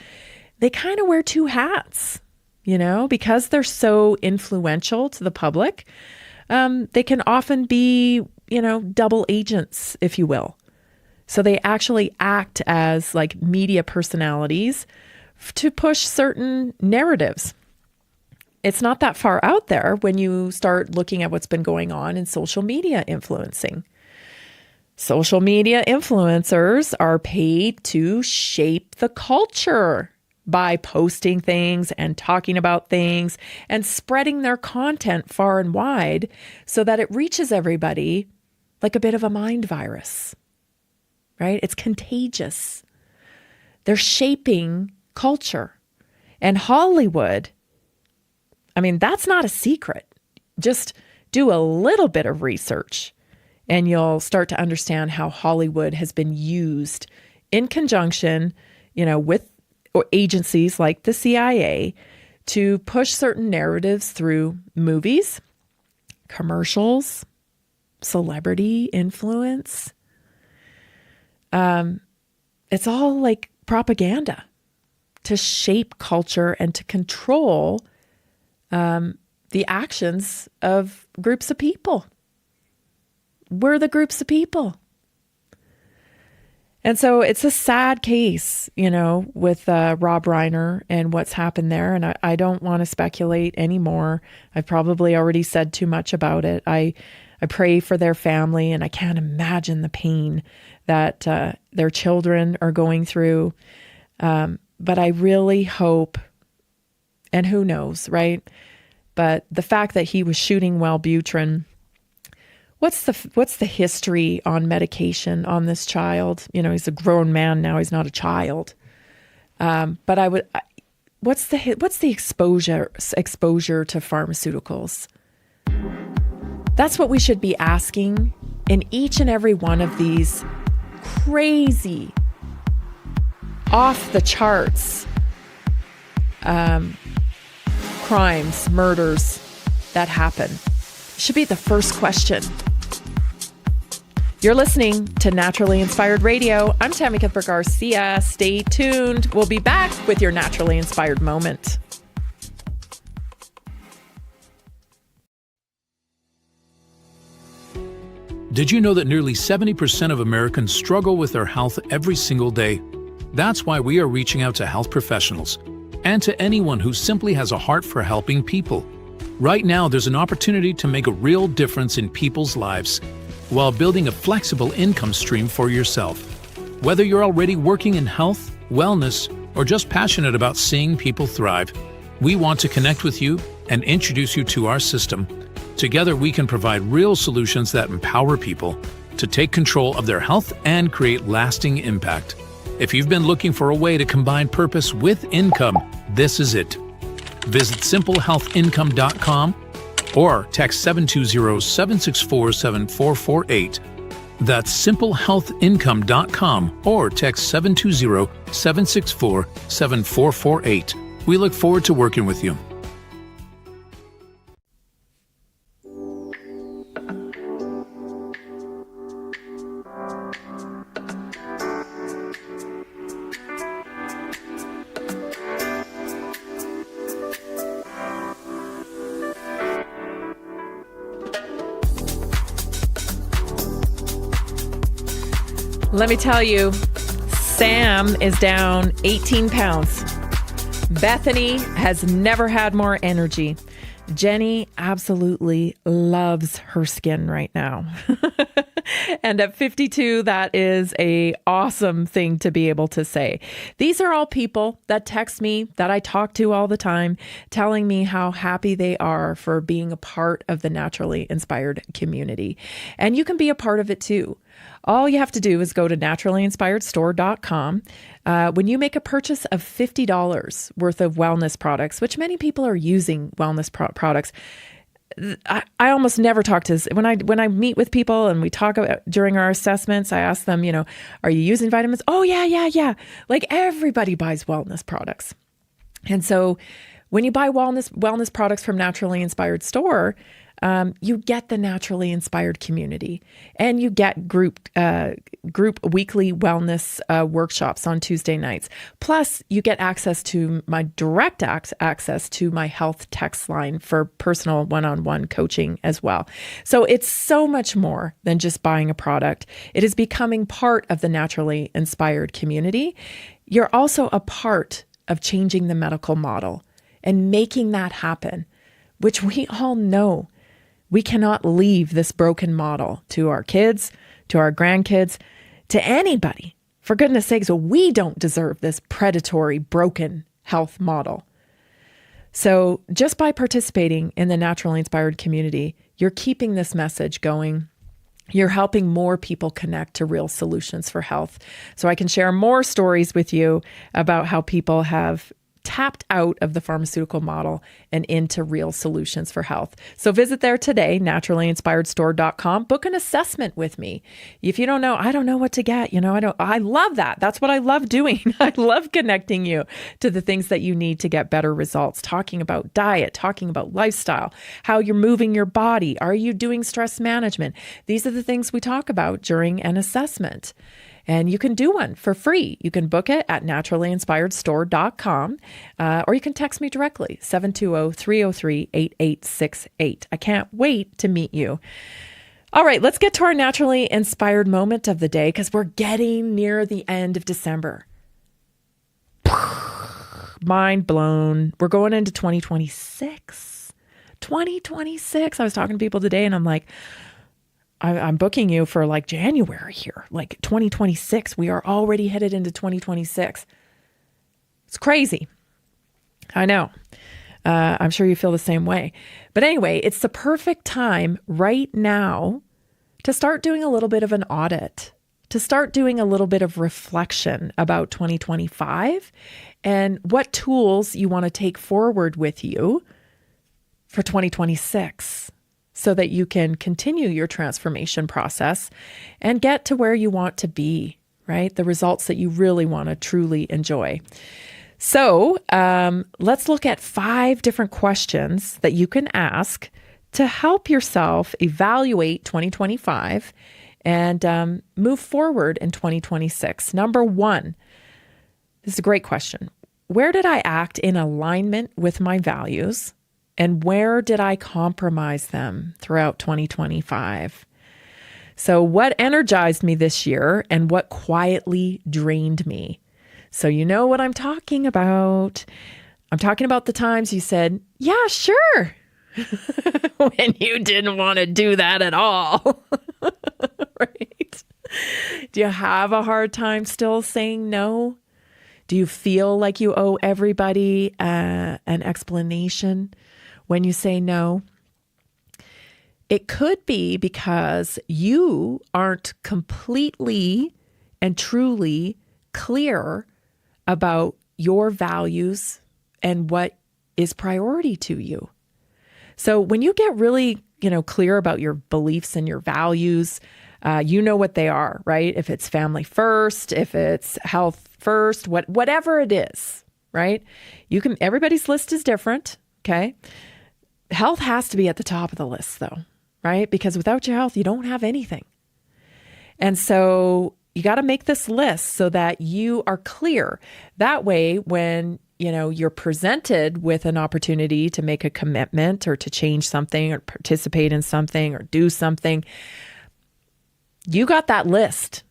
they kind of wear two hats, because they're so influential to the public. They can often be, double agents, if you will. So they actually act as like media personalities to push certain narratives. It's not that far out there when you start looking at what's been going on in social media influencing. Social media influencers are paid to shape the culture by posting things and talking about things and spreading their content far and wide so that it reaches everybody like a bit of a mind virus, right? It's contagious. They're shaping culture. And Hollywood, that's not a secret. Just do a little bit of research and you'll start to understand how Hollywood has been used in conjunction, with agencies like the CIA to push certain narratives through movies, commercials, celebrity influence. It's all like propaganda to shape culture and to control the actions of groups of people. We're the groups of people. And so it's a sad case, with Rob Reiner and what's happened there. And I don't want to speculate anymore. I've probably already said too much about it. I pray for their family, and I can't imagine the pain that their children are going through. But I really hope, and who knows, right? But the fact that he was shooting Wellbutrin, what's the history on medication on this child? He's a grown man now. He's not a child. But what's the exposure to pharmaceuticals? That's what we should be asking in each and every one of these crazy, off the charts crimes, murders that happen. Should be the first question. You're listening to Naturally Inspired Radio. I'm Tammy Cuthbert Garcia. Stay tuned. We'll be back with your Naturally Inspired moment. Did you know that nearly 70% of Americans struggle with their health every single day? That's why we are reaching out to health professionals and to anyone who simply has a heart for helping people. Right now, there's an opportunity to make a real difference in people's lives while building a flexible income stream for yourself. Whether you're already working in health, wellness, or just passionate about seeing people thrive, we want to connect with you and introduce you to our system. Together, we can provide real solutions that empower people to take control of their health and create lasting impact. If you've been looking for a way to combine purpose with income, this is it. Visit simplehealthincome.com or text 720-764-7448. That's simplehealthincome.com or text 720-764-7448. We look forward to working with you. Let me tell you, Sam is down 18 pounds. Bethany has never had more energy. Jenny absolutely loves her skin right now. And at 52, that is an awesome thing to be able to say. These are all people that text me, that I talk to all the time, telling me how happy they are for being a part of the Naturally Inspired community. And you can be a part of it too. All you have to do is go to naturallyinspiredstore.com. When you make a purchase of $50 worth of wellness products, which many people are using wellness products, I almost never talk to, when I meet with people and we talk about during our assessments, I ask them, are you using vitamins? Oh, yeah. Like everybody buys wellness products. And so when you buy wellness products from Naturally Inspired Store, you get the Naturally Inspired community, and you get group weekly wellness workshops on Tuesday nights. Plus, you get access to my direct access to my health text line for personal one-on-one coaching as well. So it's so much more than just buying a product. It is becoming part of the Naturally Inspired community. You're also a part of changing the medical model and making that happen, which we all know. We cannot leave this broken model to our kids, to our grandkids, to anybody. For goodness sakes, we don't deserve this predatory, broken health model. So just by participating in the Naturally Inspired community, you're keeping this message going. You're helping more people connect to real solutions for health. So I can share more stories with you about how people have tapped out of the pharmaceutical model and into real solutions for health. So visit there today, naturallyinspiredstore.com. Book an assessment with me. If you don't know, I don't know what to get. I love that. That's what I love doing. I love connecting you to the things that you need to get better results. Talking about diet, talking about lifestyle, how you're moving your body. Are you doing stress management? These are the things we talk about during an assessment. And you can do one for free. You can book it at naturallyinspiredstore.com, or you can text me directly, 720-303-8868. I can't wait to meet you. All right, let's get to our naturally inspired moment of the day, because we're getting near the end of December. Mind blown. We're going into 2026. 2026. I was talking to people today and I'm like, I'm booking you for like January here, like 2026. We are already headed into 2026. It's crazy. I know. I'm sure you feel the same way. But anyway, it's the perfect time right now to start doing a little bit of an audit, to start doing a little bit of reflection about 2025 and what tools you want to take forward with you for 2026. So that you can continue your transformation process and get to where you want to be, right? The results that you really want to truly enjoy. So let's look at 5 different questions that you can ask to help yourself evaluate 2025 and move forward in 2026. Number 1, this is a great question. Where did I act in alignment with my values? And where did I compromise them throughout 2025? So what energized me this year and what quietly drained me? So you know what I'm talking about. I'm talking about the times you said, yeah, sure, when you didn't want to do that at all, right? Do you have a hard time still saying no? Do you feel like you owe everybody an explanation when you say no? It could be because you aren't completely and truly clear about your values and what is priority to you. So when you get really, clear about your beliefs and your values, you know what they are, right? If it's family first, if it's health first, whatever it is, right? Everybody's list is different, okay? Health has to be at the top of the list though, right? Because without your health, you don't have anything. And so you got to make this list so that you are clear. That way, when you're presented with an opportunity to make a commitment or to change something or participate in something or do something, you got that list.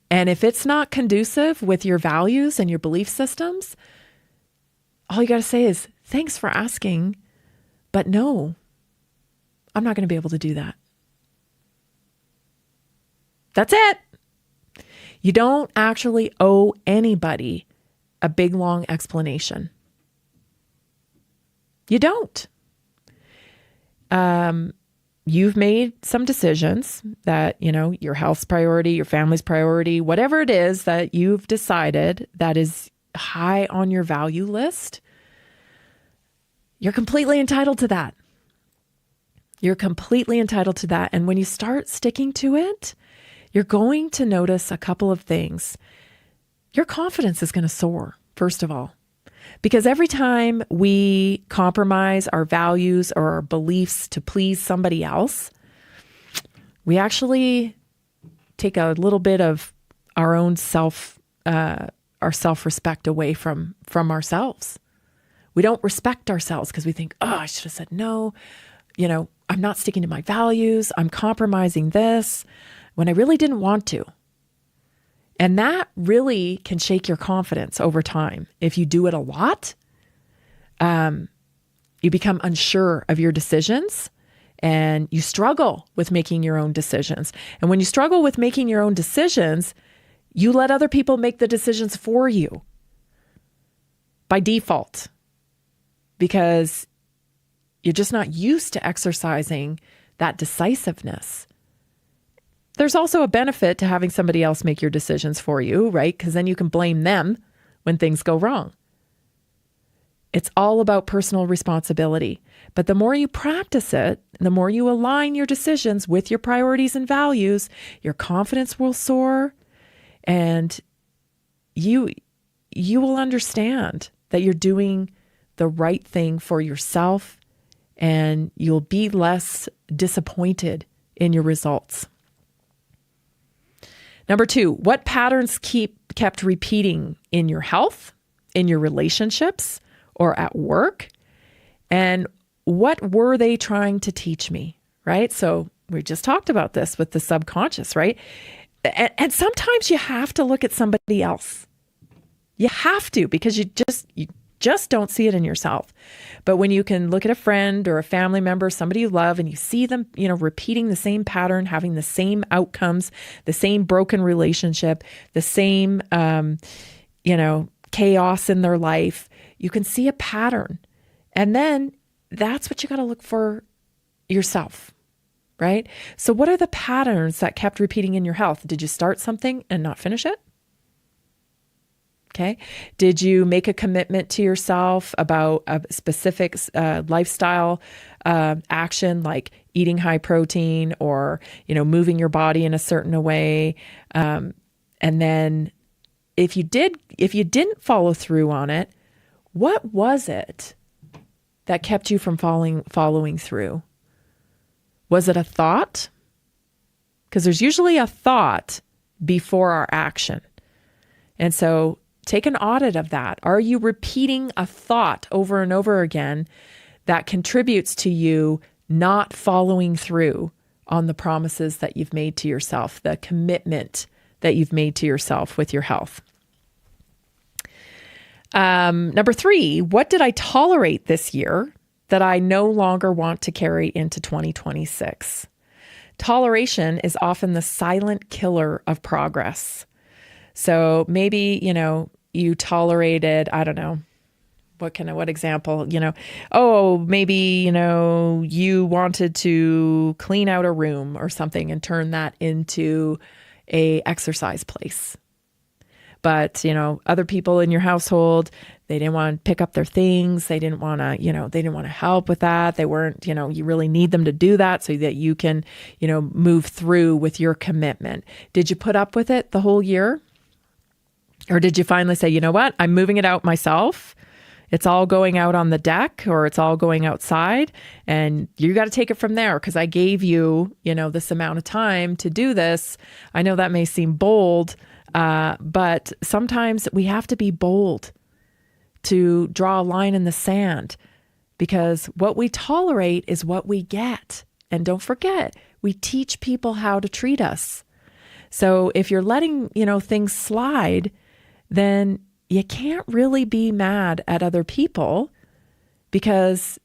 And if it's not conducive with your values and your belief systems, all you got to say is, thanks for asking, but no, I'm not going to be able to do that. That's it. You don't actually owe anybody a big, long explanation. You don't. You've made some decisions that, your health's priority, your family's priority, whatever it is that you've decided that is high on your value list. You're completely entitled to that. You're completely entitled to that. And when you start sticking to it, you're going to notice a couple of things. Your confidence is going to soar, first of all, because every time we compromise our values or our beliefs to please somebody else, we actually take a little bit of our own our self-respect away from ourselves. We don't respect ourselves because we think, oh, I should have said no. I'm not sticking to my values. I'm compromising this when I really didn't want to. And that really can shake your confidence over time. If you do it a lot, you become unsure of your decisions and you struggle with making your own decisions. And when you struggle with making your own decisions, you let other people make the decisions for you by default because you're just not used to exercising that decisiveness. There's also a benefit to having somebody else make your decisions for you, right? Because then you can blame them when things go wrong. It's all about personal responsibility. But the more you practice it, the more you align your decisions with your priorities and values, your confidence will soar, and you will understand that you're doing the right thing for yourself, and you'll be less disappointed in your results. Number 2, what patterns kept repeating in your health, in your relationships, or at work? And what were they trying to teach me, right? So we just talked about this with the subconscious, right? And sometimes you have to look at somebody else. You have to, because you just don't see it in yourself. But when you can look at a friend or a family member, somebody you love, and you see them, repeating the same pattern, having the same outcomes, the same broken relationship, the same, chaos in their life, you can see a pattern. And then that's what you got to look for yourself, right? So what are the patterns that kept repeating in your health? Did you start something and not finish it? Okay. Did you make a commitment to yourself about a specific lifestyle action, like eating high protein or, moving your body in a certain way? And then if you didn't follow through on it, what was it that kept you from following through? Was it a thought? Because there's usually a thought before our action. And so take an audit of that. Are you repeating a thought over and over again that contributes to you not following through on the promises that you've made to yourself, the commitment that you've made to yourself with your health? Number 3, what did I tolerate this year that I no longer want to carry into 2026? Toleration is often the silent killer of progress. So maybe, you tolerated, I don't know, what example, maybe, you wanted to clean out a room or something and turn that into a exercise place. but, other people in your household, they didn't want to pick up their things. They didn't want to, they didn't want to help with that. They weren't, you really need them to do that so that you can, move through with your commitment. Did you put up with it the whole year? Or did you finally say, you know what, I'm moving it out myself. It's all going out on the deck, or it's all going outside, and you got to take it from there because I gave you, this amount of time to do this. I know that may seem bold, but sometimes we have to be bold to draw a line in the sand, because what we tolerate is what we get. And don't forget, we teach people how to treat us. So if you're letting, things slide, then you can't really be mad at other people because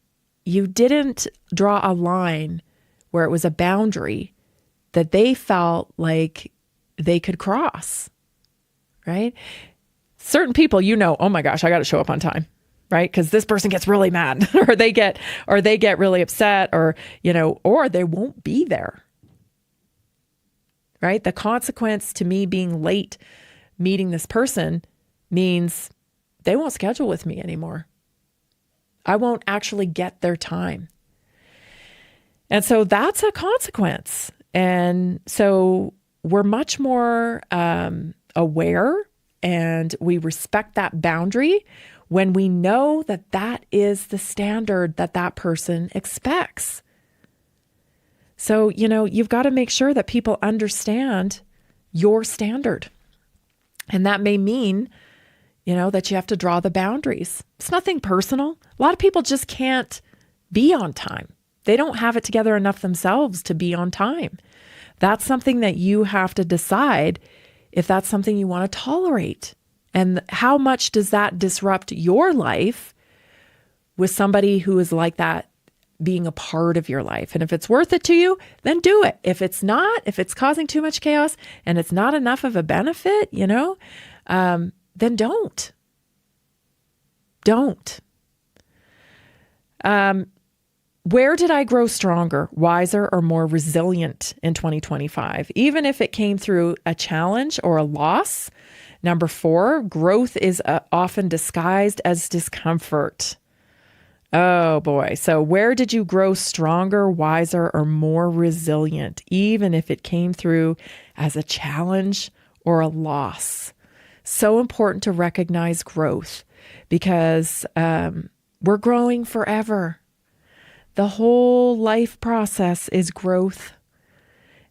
you didn't draw a line where it was a boundary that they felt like they could cross, right? Certain people, oh my gosh, I got to show up on time, right? Because this person gets really mad or they get really upset or they won't be there, right? The consequence to me being late meeting this person means they won't schedule with me anymore. I won't actually get their time. And so that's a consequence. And so we're much more aware, and we respect that boundary when we know that that is the standard that that person expects. So, you've got to make sure that people understand your standard. And that may mean that you have to draw the boundaries. It's nothing personal. A lot of people just can't be on time. They don't have it together enough themselves to be on time. That's something that you have to decide if that's something you want to tolerate. And how much does that disrupt your life with somebody who is like that being a part of your life? And if it's worth it to you, then do it. If it's not, if it's causing too much chaos and it's not enough of a benefit, then don't. Don't. Where did I grow stronger, wiser, or more resilient in 2025? Even if it came through a challenge or a loss. Number 4, growth is often disguised as discomfort. Oh boy. So where did you grow stronger, wiser, or more resilient, even if it came through as a challenge or a loss? So important to recognize growth because we're growing forever. The whole life process is growth.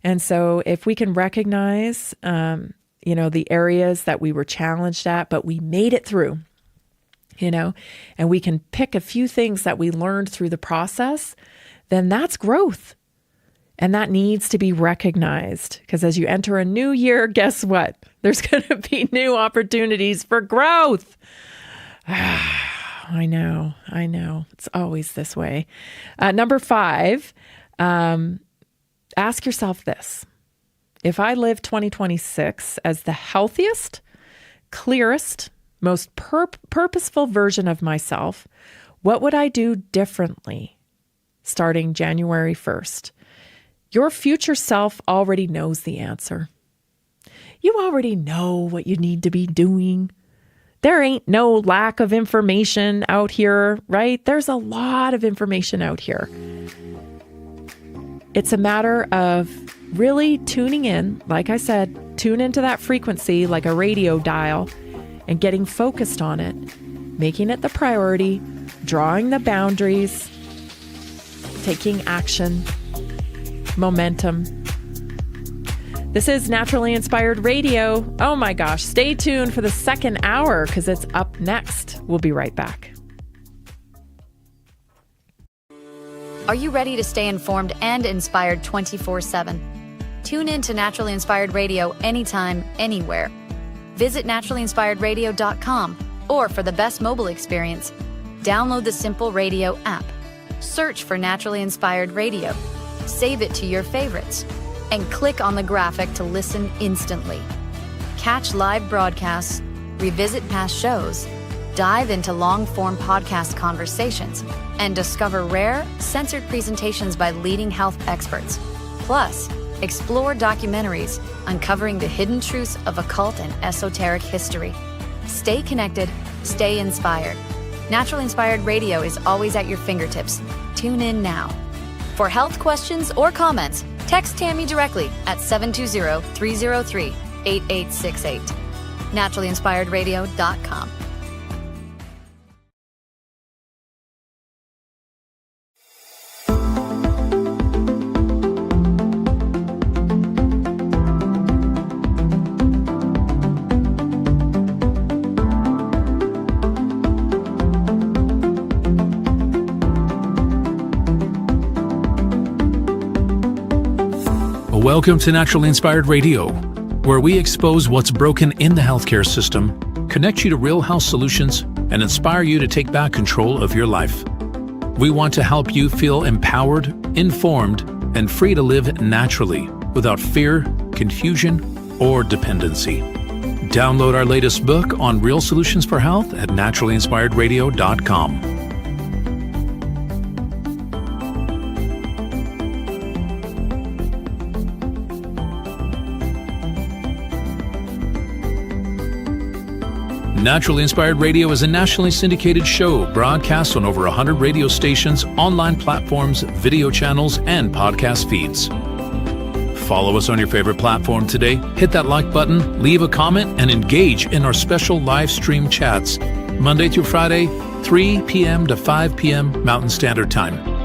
And so if we can recognize, the areas that we were challenged at, but we made it through, and we can pick a few things that we learned through the process, then that's growth. And that needs to be recognized because as you enter a new year, guess what? There's going to be new opportunities for growth. I know. It's always this way. Number 5, ask yourself this. If I live 2026 as the healthiest, clearest, most purposeful version of myself, what would I do differently starting January 1st? Your future self already knows the answer. You already know what you need to be doing. There ain't no lack of information out here, right? There's a lot of information out here. It's a matter of really tuning in, like I said, tune into that frequency like a radio dial and getting focused on it, making it the priority, drawing the boundaries, taking action, momentum. This is Naturally Inspired Radio. Oh my gosh, stay tuned for the second hour because it's up next. We'll be right back. Are you ready to stay informed and inspired 24/7? Tune in to Naturally Inspired Radio anytime, anywhere. Visit naturallyinspiredradio.com or for the best mobile experience, download the Simple Radio app. Search for Naturally Inspired Radio. Save it to your favorites and click on the graphic to listen instantly. Catch live broadcasts, revisit past shows, dive into long-form podcast conversations, and discover rare, censored presentations by leading health experts. Plus, Explore documentaries uncovering the hidden truths of occult and esoteric history. Stay connected, stay inspired. Naturally Inspired Radio is always at your fingertips. Tune in now. For health questions or comments, text Tammy directly at 720-303-8868. NaturallyInspiredRadio.com. Welcome to Naturally Inspired Radio, where we expose what's broken in the healthcare system, connect you to real health solutions, and inspire you to take back control of your life. We want to help you feel empowered, informed, and free to live naturally without fear, confusion, or dependency. Download our latest book on real solutions for health at naturallyinspiredradio.com. Naturally Inspired Radio is a nationally syndicated show broadcast on over 100 radio stations, online platforms, video channels, and podcast feeds. Follow us on your favorite platform today, hit that like button, leave a comment, and engage in our special live stream chats, Monday through Friday, 3 p.m. to 5 p.m. Mountain Standard Time.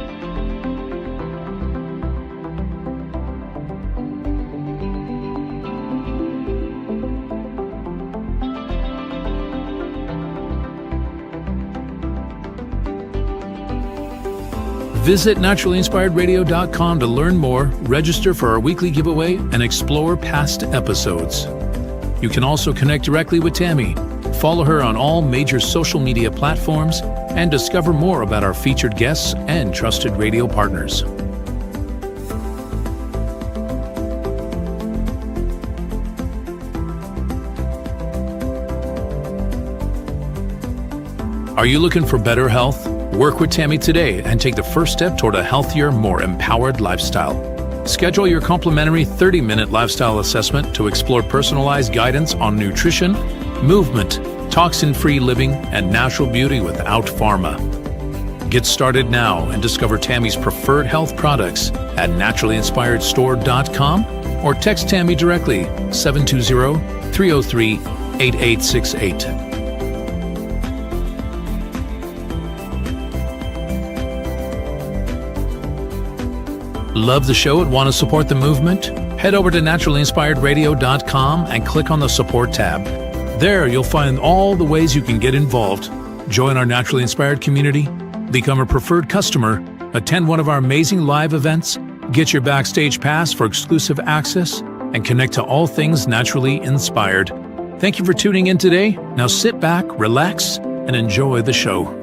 Visit naturallyinspiredradio.com to learn more, register for our weekly giveaway, and explore past episodes. You can also connect directly with Tammy, follow her on all major social media platforms, and discover more about our featured guests and trusted radio partners. Are you looking for better health? Work with Tammy today and take the first step toward a healthier, more empowered lifestyle. Schedule your complimentary 30-minute lifestyle assessment to explore personalized guidance on nutrition, movement, toxin-free living, and natural beauty without pharma. Get started now and discover Tammy's preferred health products at naturallyinspiredstore.com or text Tammy directly 720-303-8868. Love the show and want to support the movement? Head over to naturallyinspiredradio.com and click on the support tab. There you'll find all the ways you can get involved. Join our Naturally Inspired community, become a preferred customer, attend one of our amazing live events, get your backstage pass for exclusive access, and connect to all things naturally inspired. Thank you for tuning in today. Now sit back, relax, and enjoy the show.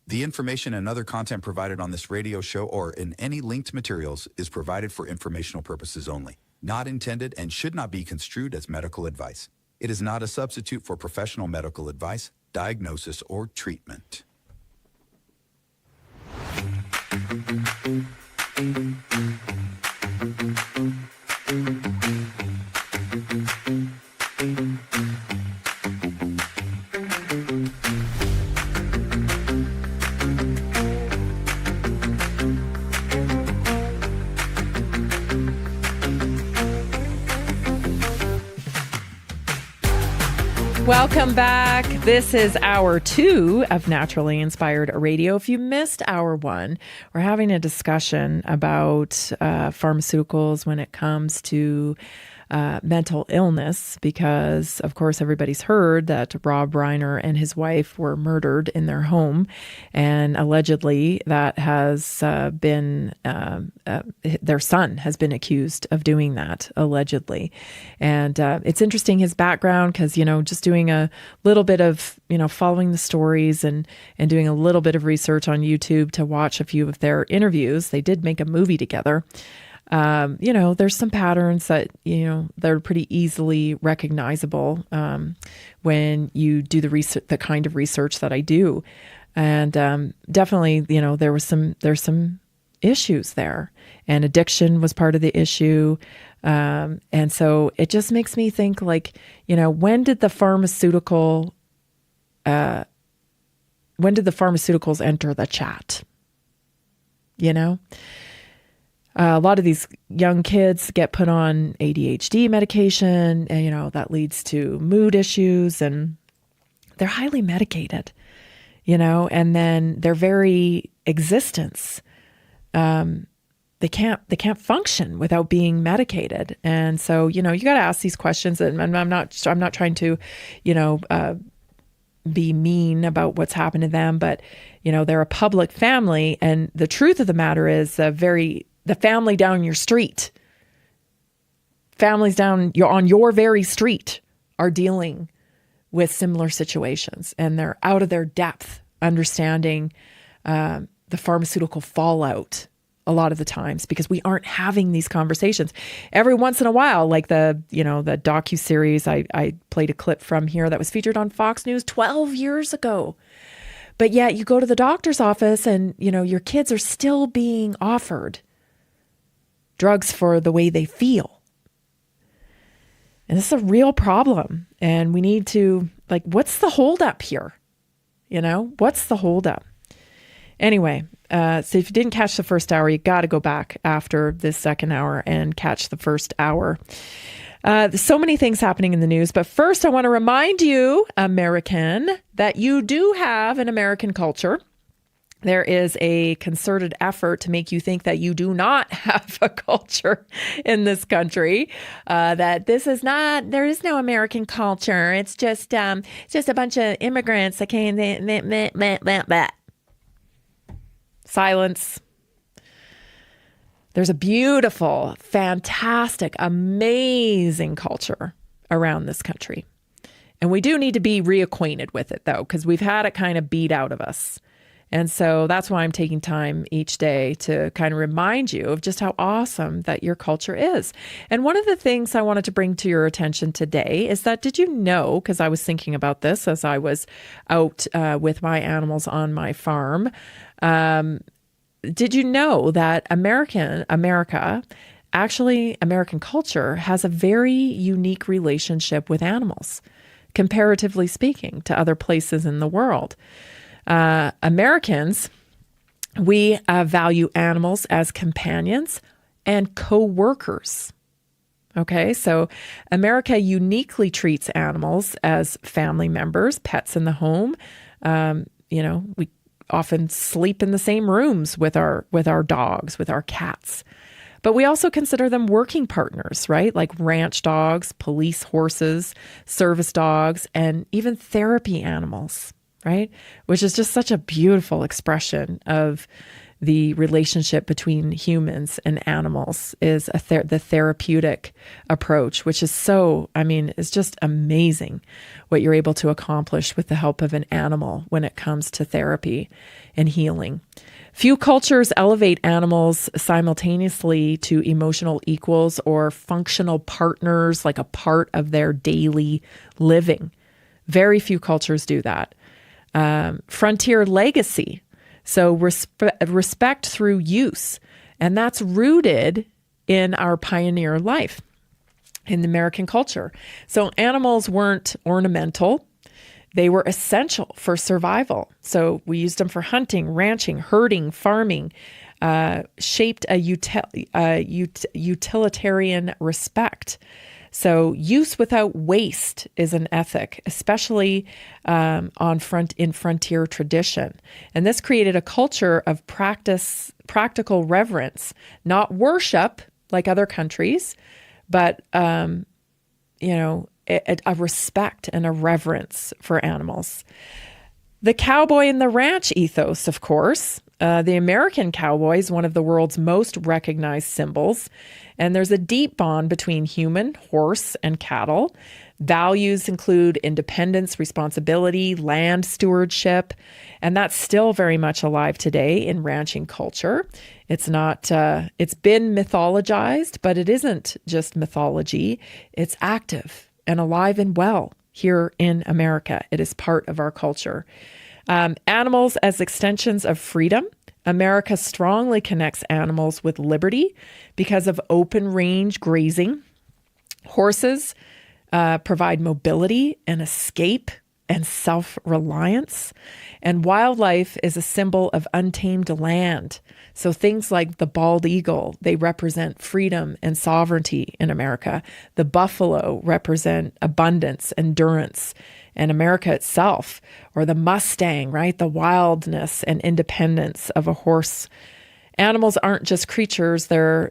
The information and other content provided on this radio show or in any linked materials is provided for informational purposes only, not intended and should not be construed as medical advice. It is not a substitute for professional medical advice, diagnosis, or treatment. Welcome back. This is hour 2 of Naturally Inspired Radio. If you missed hour 1, we're having a discussion about pharmaceuticals when it comes to mental illness, because, of course, everybody's heard that Rob Reiner and his wife were murdered in their home, and allegedly that has been, their son has been accused of doing that, allegedly. And it's interesting, his background, because, just doing a little bit of, following the stories and doing a little bit of research on YouTube to watch a few of their interviews. They did make a movie together. There's some patterns that, they're pretty easily recognizable when you do the kind of research that I do. And definitely, there's some issues there, and addiction was part of the issue. And so it just makes me think, like, when did the pharmaceuticals enter the chat? A lot of these young kids get put on ADHD medication, and, that leads to mood issues, and they're highly medicated, and then their very existence, they can't function without being medicated. And so, you got to ask these questions, and I'm not trying to, be mean about what's happened to them, but, they're a public family. And the truth of the matter is the family down your street, families on your very street are dealing with similar situations, and they're out of their depth understanding the pharmaceutical fallout a lot of the times, because we aren't having these conversations. Every once in a while, like the docuseries I played a clip from here that was featured on Fox News 12 years ago. But yet you go to the doctor's office and, your kids are still being offered drugs for the way they feel. And this is a real problem. And we need to, what's the holdup here? What's the holdup? Anyway, so if you didn't catch the first hour, you got to go back after this second hour and catch the first hour. There's so many things happening in the news. But first, I want to remind you, American, that you do have an American culture. There is a concerted effort to make you think that you do not have a culture in this country, that there is no American culture. It's just a bunch of immigrants that came. Silence. There's a beautiful, fantastic, amazing culture around this country. And we do need to be reacquainted with it, though, because we've had it kind of beat out of us. And so that's why I'm taking time each day to kind of remind you of just how awesome that your culture is. And one of the things I wanted to bring to your attention today is that, did you know, because I was thinking about this as I was out with my animals on my farm, did you know that American culture has a very unique relationship with animals, comparatively speaking, to other places in the world? Americans, we value animals as companions and co-workers. Okay, so America uniquely treats animals as family members, pets in the home. We often sleep in the same rooms with our dogs, with our cats. But we also consider them working partners, right? Like ranch dogs, police horses, service dogs, and even therapy animals, right? Which is just such a beautiful expression of the relationship between humans and animals, is the therapeutic approach, which is it's just amazing what you're able to accomplish with the help of an animal when it comes to therapy and healing. Few cultures elevate animals simultaneously to emotional equals or functional partners, like a part of their daily living. Very few cultures do that. Frontier legacy. So respect through use. And that's rooted in our pioneer life in the American culture. So animals weren't ornamental. They were essential for survival. So we used them for hunting, ranching, herding, farming, shaped a utilitarian respect. So use without waste is an ethic, especially in frontier tradition. And this created a culture of practical reverence, not worship like other countries, but a respect and a reverence for animals. The cowboy and the ranch ethos, of course. The American cowboy is one of the world's most recognized symbols. And there's a deep bond between human, horse, and cattle. Values include independence, responsibility, land stewardship, and that's still very much alive today in ranching culture. It's not, it's been mythologized, but it isn't just mythology. It's active and alive and well here in America. It is part of our culture. Animals as extensions of freedom. America strongly connects animals with liberty because of open range grazing. Horses provide mobility and escape and self-reliance. And wildlife is a symbol of untamed land. So things like the bald eagle, they represent freedom and sovereignty in America. The buffalo represent abundance, endurance, and America itself. Or the Mustang, right? The wildness and independence of a horse. Animals aren't just creatures, they're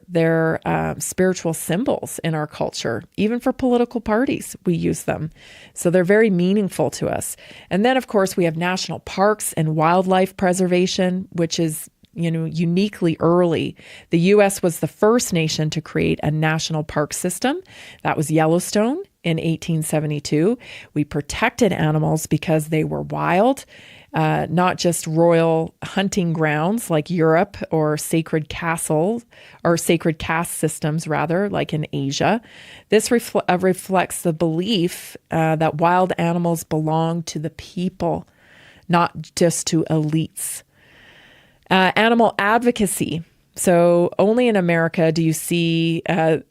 spiritual symbols in our culture. Even for political parties, we use them. So they're very meaningful to us. And then, of course, we have national parks and wildlife preservation, which is uniquely early. The U.S. was the first nation to create a national park system. That was Yellowstone in 1872. We protected animals because they were wild. Not just royal hunting grounds like Europe or sacred castles or sacred caste systems, rather, like in Asia. This reflects the belief that wild animals belong to the people, not just to elites. Animal advocacy. So only in America do you see the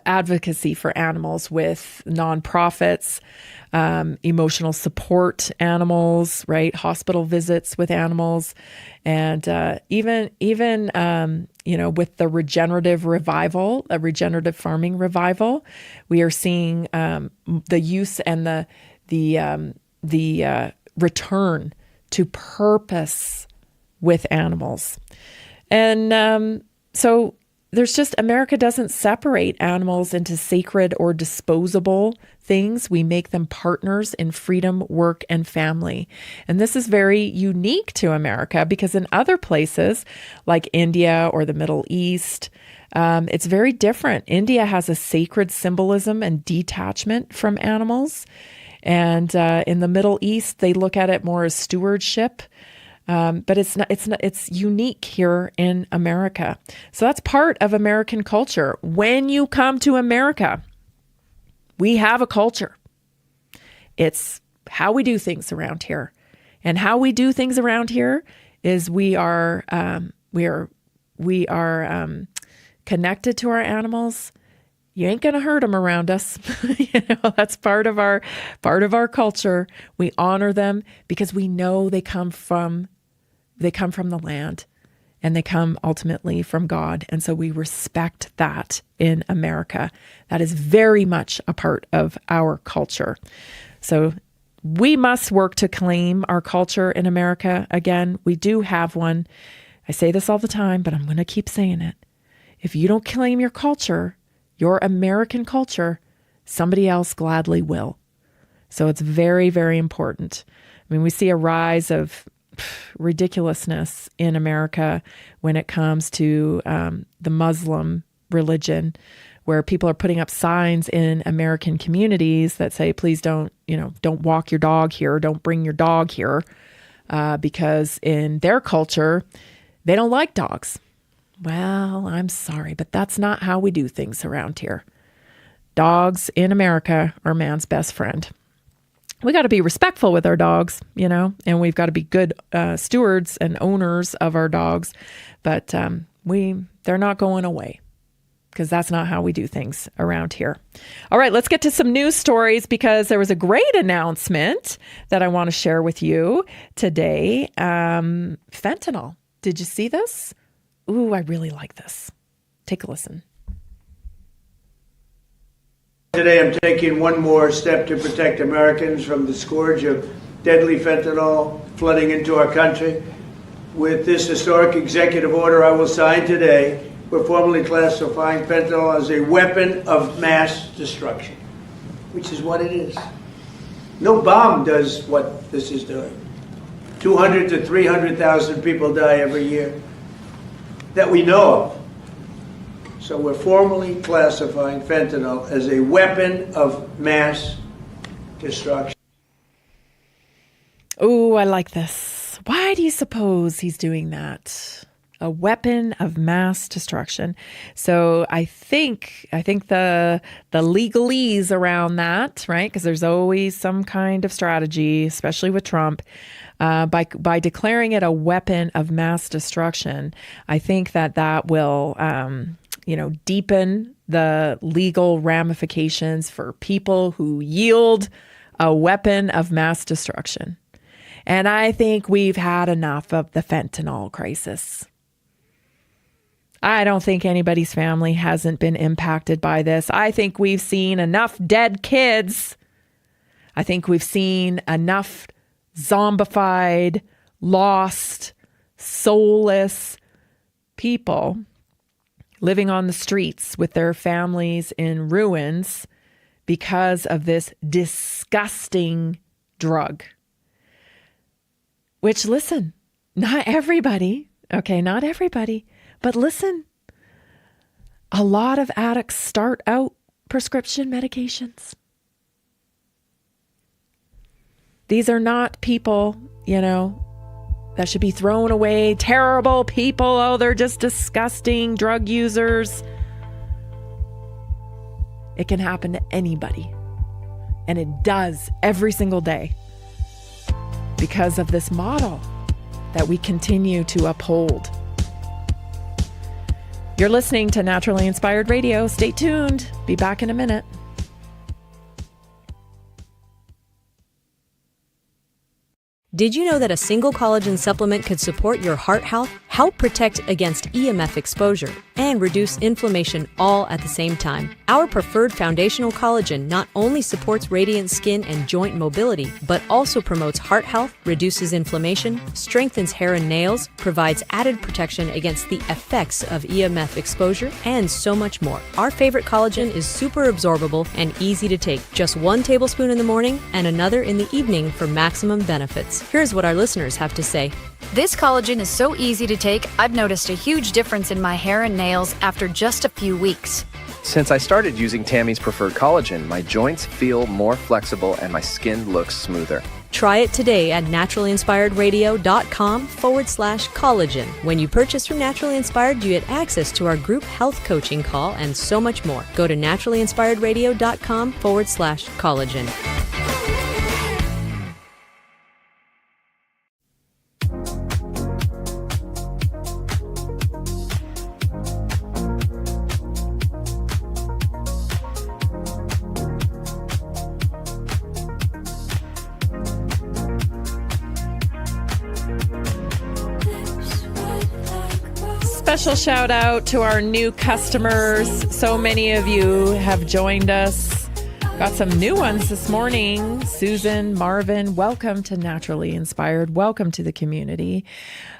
advocacy for animals with nonprofits, emotional support animals, right? Hospital visits with animals, and even with the regenerative revival, a regenerative farming revival, we are seeing the use and the return to purpose with animals, and so. There's just, America doesn't separate animals into sacred or disposable things. We make them partners in freedom, work, and family. And this is very unique to America because in other places like India or the Middle East, it's very different. India has a sacred symbolism and detachment from animals. And in the Middle East, they look at it more as stewardship. But it's unique here in America. So that's part of American culture. When you come to America, we have a culture. It's how we do things around here. And how we do things around here is we are connected to our animals. You ain't going to hurt them around us. That's part of our culture. We honor them because we know they come from the land and they come ultimately from God. And so we respect that in America. That is very much a part of our culture. So we must work to claim our culture in America. Again, we do have one. I say this all the time, but I'm going to keep saying it. If you don't claim your culture, your American culture, somebody else gladly will. So it's very, very important. I mean, we see a rise of ridiculousness in America when it comes to the Muslim religion, where people are putting up signs in American communities that say, please don't walk your dog here, don't bring your dog here, because in their culture, they don't like dogs. Well, I'm sorry, but that's not how we do things around here. Dogs in America are man's best friend. We got to be respectful with our dogs, and we've got to be good stewards and owners of our dogs. But they're not going away because that's not how we do things around here. All right, let's get to some news stories because there was a great announcement that I want to share with you today. Fentanyl. Did you see this? Ooh, I really like this. Take a listen. Today I'm taking one more step to protect Americans from the scourge of deadly fentanyl flooding into our country. With this historic executive order I will sign today, we're formally classifying fentanyl as a weapon of mass destruction, which is what it is. No bomb does what this is doing. 200 to 300,000 people die every year that we know of. So we're formally classifying fentanyl as a weapon of mass destruction. Oh, I like this. Why do you suppose he's doing that? A weapon of mass destruction. So I think the legalese around that, right? Because there's always some kind of strategy, especially with Trump, by declaring it a weapon of mass destruction. I think that will, deepen the legal ramifications for people who yield a weapon of mass destruction. And I think we've had enough of the fentanyl crisis. I don't think anybody's family hasn't been impacted by this. I think we've seen enough dead kids. I think we've seen enough zombified, lost, soulless people living on the streets with their families in ruins because of this disgusting drug. Which, listen, not everybody, but listen, a lot of addicts start out prescription medications. These are not people, that should be thrown away. Terrible people. Oh, they're just disgusting drug users. It can happen to anybody. And it does every single day because of this model that we continue to uphold. You're listening to Naturally Inspired Radio. Stay tuned. Be back in a minute. Did you know that a single collagen supplement could support your heart health, help protect against EMF exposure, and reduce inflammation all at the same time? Our preferred foundational collagen not only supports radiant skin and joint mobility, but also promotes heart health, reduces inflammation, strengthens hair and nails, provides added protection against the effects of EMF exposure, and so much more. Our favorite collagen is super absorbable and easy to take. Just 1 tablespoon in the morning and another in the evening for maximum benefits. Here's what our listeners have to say. This collagen is so easy to take, I've noticed a huge difference in my hair and nails after just a few weeks. Since I started using Tammy's preferred collagen, my joints feel more flexible and my skin looks smoother. Try it today at naturalinspiredradio.com/collagen. When you purchase from Naturally Inspired, you get access to our group health coaching call and so much more. Go to naturalinspiredradio.com/collagen. Special shout out to our new customers. So many of you have joined us. Got some new ones this morning. Susan, Marvin, welcome to Naturally Inspired. Welcome to the community.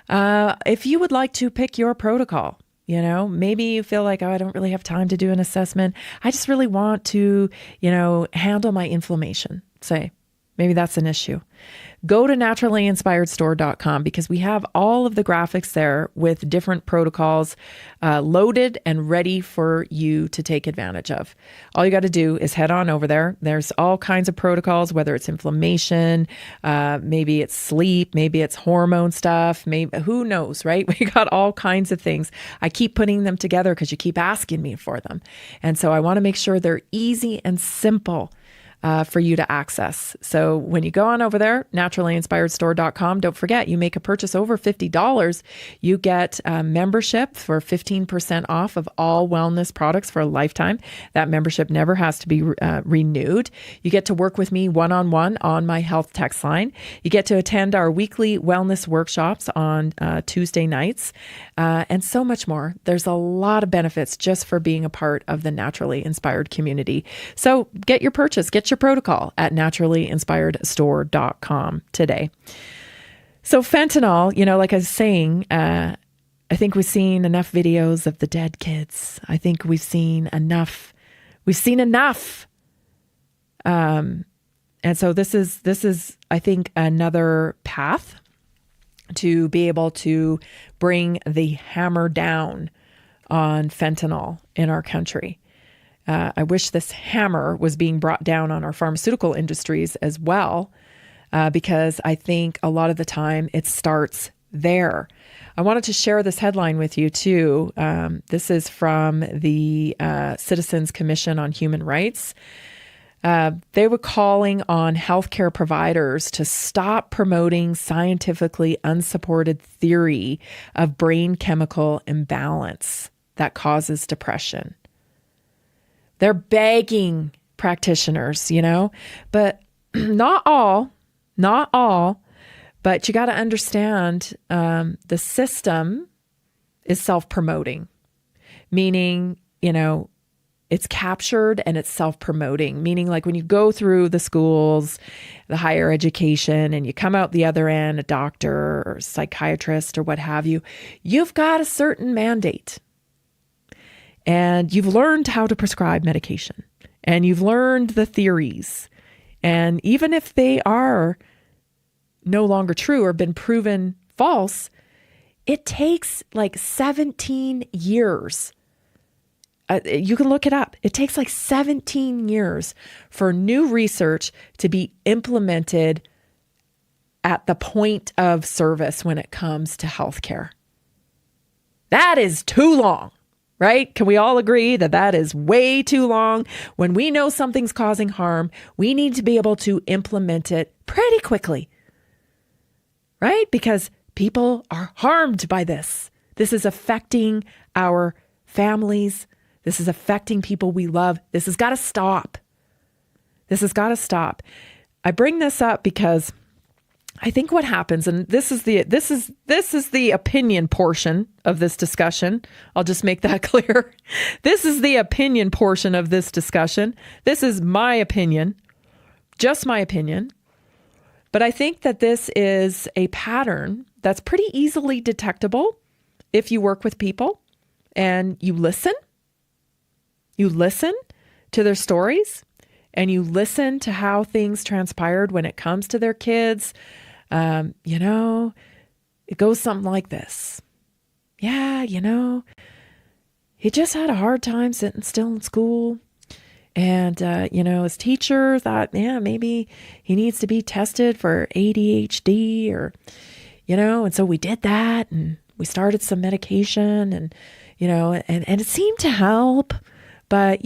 If you would like to pick your protocol, maybe you feel like, I don't really have time to do an assessment. I just really want to, handle my inflammation. Say, maybe that's an issue. Go to naturallyinspiredstore.com because we have all of the graphics there with different protocols loaded and ready for you to take advantage of. All you got to do is head on over there. There's all kinds of protocols, whether it's inflammation, maybe it's sleep, maybe it's hormone stuff, maybe who knows, right? We got all kinds of things. I keep putting them together because you keep asking me for them. And so I want to make sure they're easy and simple for you to access. So when you go on over there, naturallyinspiredstore.com, don't forget, you make a purchase over $50, you get a membership for 15% off of all wellness products for a lifetime. That membership never has to be renewed. You get to work with me one-on-one on my health text line. You get to attend our weekly wellness workshops on Tuesday nights, and so much more. There's a lot of benefits just for being a part of the Naturally Inspired community. So get your purchase, get your protocol at naturallyinspiredstore.com today. So fentanyl, like I was saying, I think we've seen enough videos of the dead kids. I think we've seen enough. And so this is, I think, another path to be able to bring the hammer down on fentanyl in our country. I wish this hammer was being brought down on our pharmaceutical industries as well, because I think a lot of the time it starts there. I wanted to share this headline with you too. This is from the Citizens Commission on Human Rights. They were calling on healthcare providers to stop promoting scientifically unsupported theory of brain chemical imbalance that causes depression. They're begging practitioners, but not all, but you got to understand the system is self-promoting, meaning, it's captured and it's self-promoting, meaning like when you go through the schools, the higher education, and you come out the other end, a doctor or psychiatrist or what have you, you've got a certain mandate. And you've learned how to prescribe medication. And you've learned the theories. And even if they are no longer true or been proven false, it takes like 17 years. You can look it up. It takes like 17 years for new research to be implemented at the point of service when it comes to healthcare. That is too long, right? Can we all agree that that is way too long? When we know something's causing harm, we need to be able to implement it pretty quickly, right? Because people are harmed by this. This is affecting our families. This is affecting people we love. This has got to stop. This has got to stop. I bring this up because I think what happens, and this is the opinion portion of this discussion. I'll just make that clear. This is the opinion portion of this discussion. This is my opinion, just my opinion. But I think that this is a pattern that's pretty easily detectable if you work with people and you listen. You listen to their stories and you listen to how things transpired when it comes to their kids. It goes something like this. Yeah, he just had a hard time sitting still in school. And, his teacher thought, maybe he needs to be tested for ADHD or, and so we did that and we started some medication and it seemed to help. But,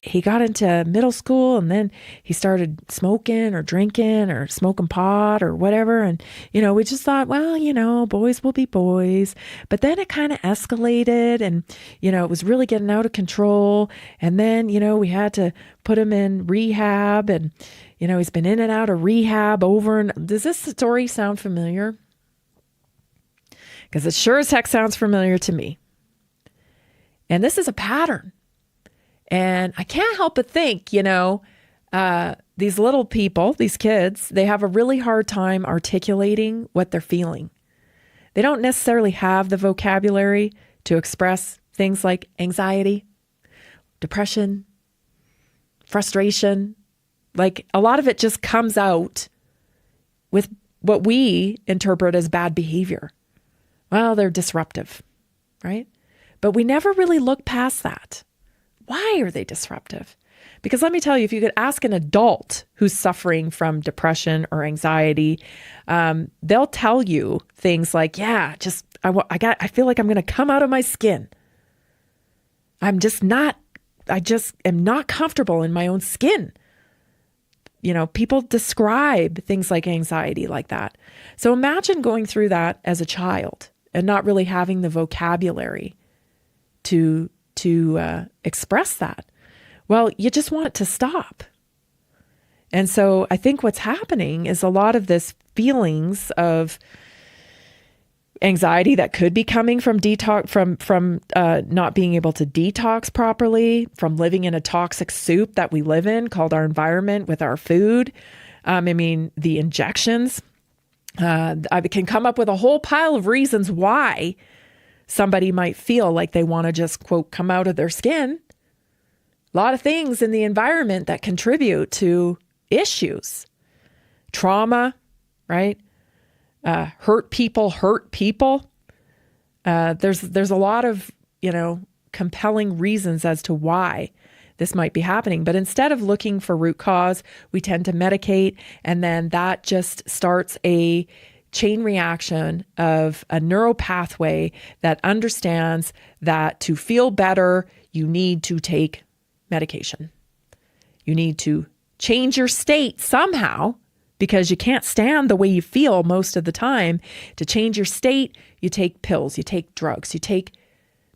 he got into middle school and then he started smoking or drinking or smoking pot or whatever. And, we just thought, well, boys will be boys. But then it kind of escalated and, it was really getting out of control. And then, we had to put him in rehab and, he's been in and out of rehab over. And does this story sound familiar? Because it sure as heck sounds familiar to me. And this is a pattern. And I can't help but think, these little people, these kids, they have a really hard time articulating what they're feeling. They don't necessarily have the vocabulary to express things like anxiety, depression, frustration. Like a lot of it just comes out with what we interpret as bad behavior. Well, they're disruptive, right? But we never really look past that. Why are they disruptive? Because let me tell you, if you could ask an adult who's suffering from depression or anxiety, they'll tell you things like, I feel like I'm going to come out of my skin. I just am not comfortable in my own skin. People describe things like anxiety like that. So imagine going through that as a child and not really having the vocabulary to express that. Well, you just want it to stop. And so I think what's happening is a lot of this feelings of anxiety that could be coming from from not being able to detox properly, from living in a toxic soup that we live in called our environment with our food. The injections. I can come up with a whole pile of reasons why somebody might feel like they want to just, quote, come out of their skin. A lot of things in the environment that contribute to issues. Trauma, right? Hurt people. There's a lot of, compelling reasons as to why this might be happening. But instead of looking for root cause, we tend to medicate. And then that just starts a chain reaction of a neural pathway that understands that to feel better, you need to take medication. You need to change your state somehow, because you can't stand the way you feel most of the time. To change your state, you take pills, you take drugs,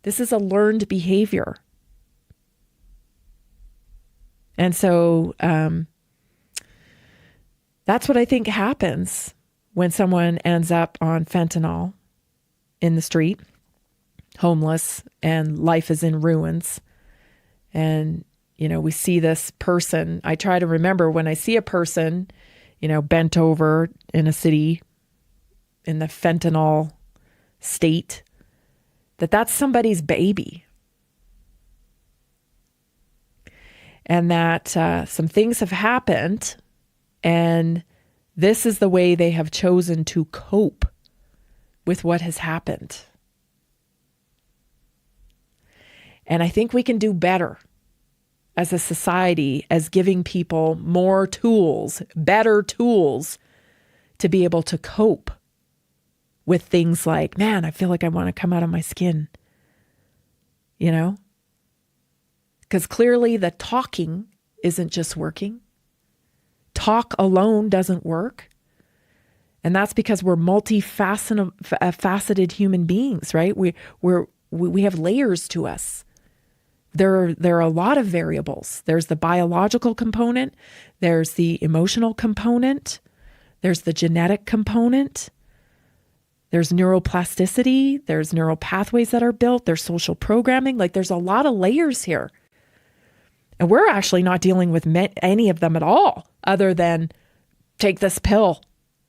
this is a learned behavior. And so that's what I think happens when someone ends up on fentanyl in the street, homeless, and life is in ruins. And, we see this person. I try to remember when I see a person, bent over in a city in the fentanyl state, that's somebody's baby. And that some things have happened, and this is the way they have chosen to cope with what has happened. And I think we can do better as a society, as giving people more tools, better tools to be able to cope with things like, man, I feel like I want to come out of my skin, Because clearly the talking isn't just working. Talk alone doesn't work. And that's because we're multifaceted human beings, right? We have layers to us. There are a lot of variables. There's the biological component. There's the emotional component. There's the genetic component. There's neuroplasticity. There's neural pathways that are built. There's social programming. There's a lot of layers here. And we're actually not dealing with any of them at all, other than take this pill.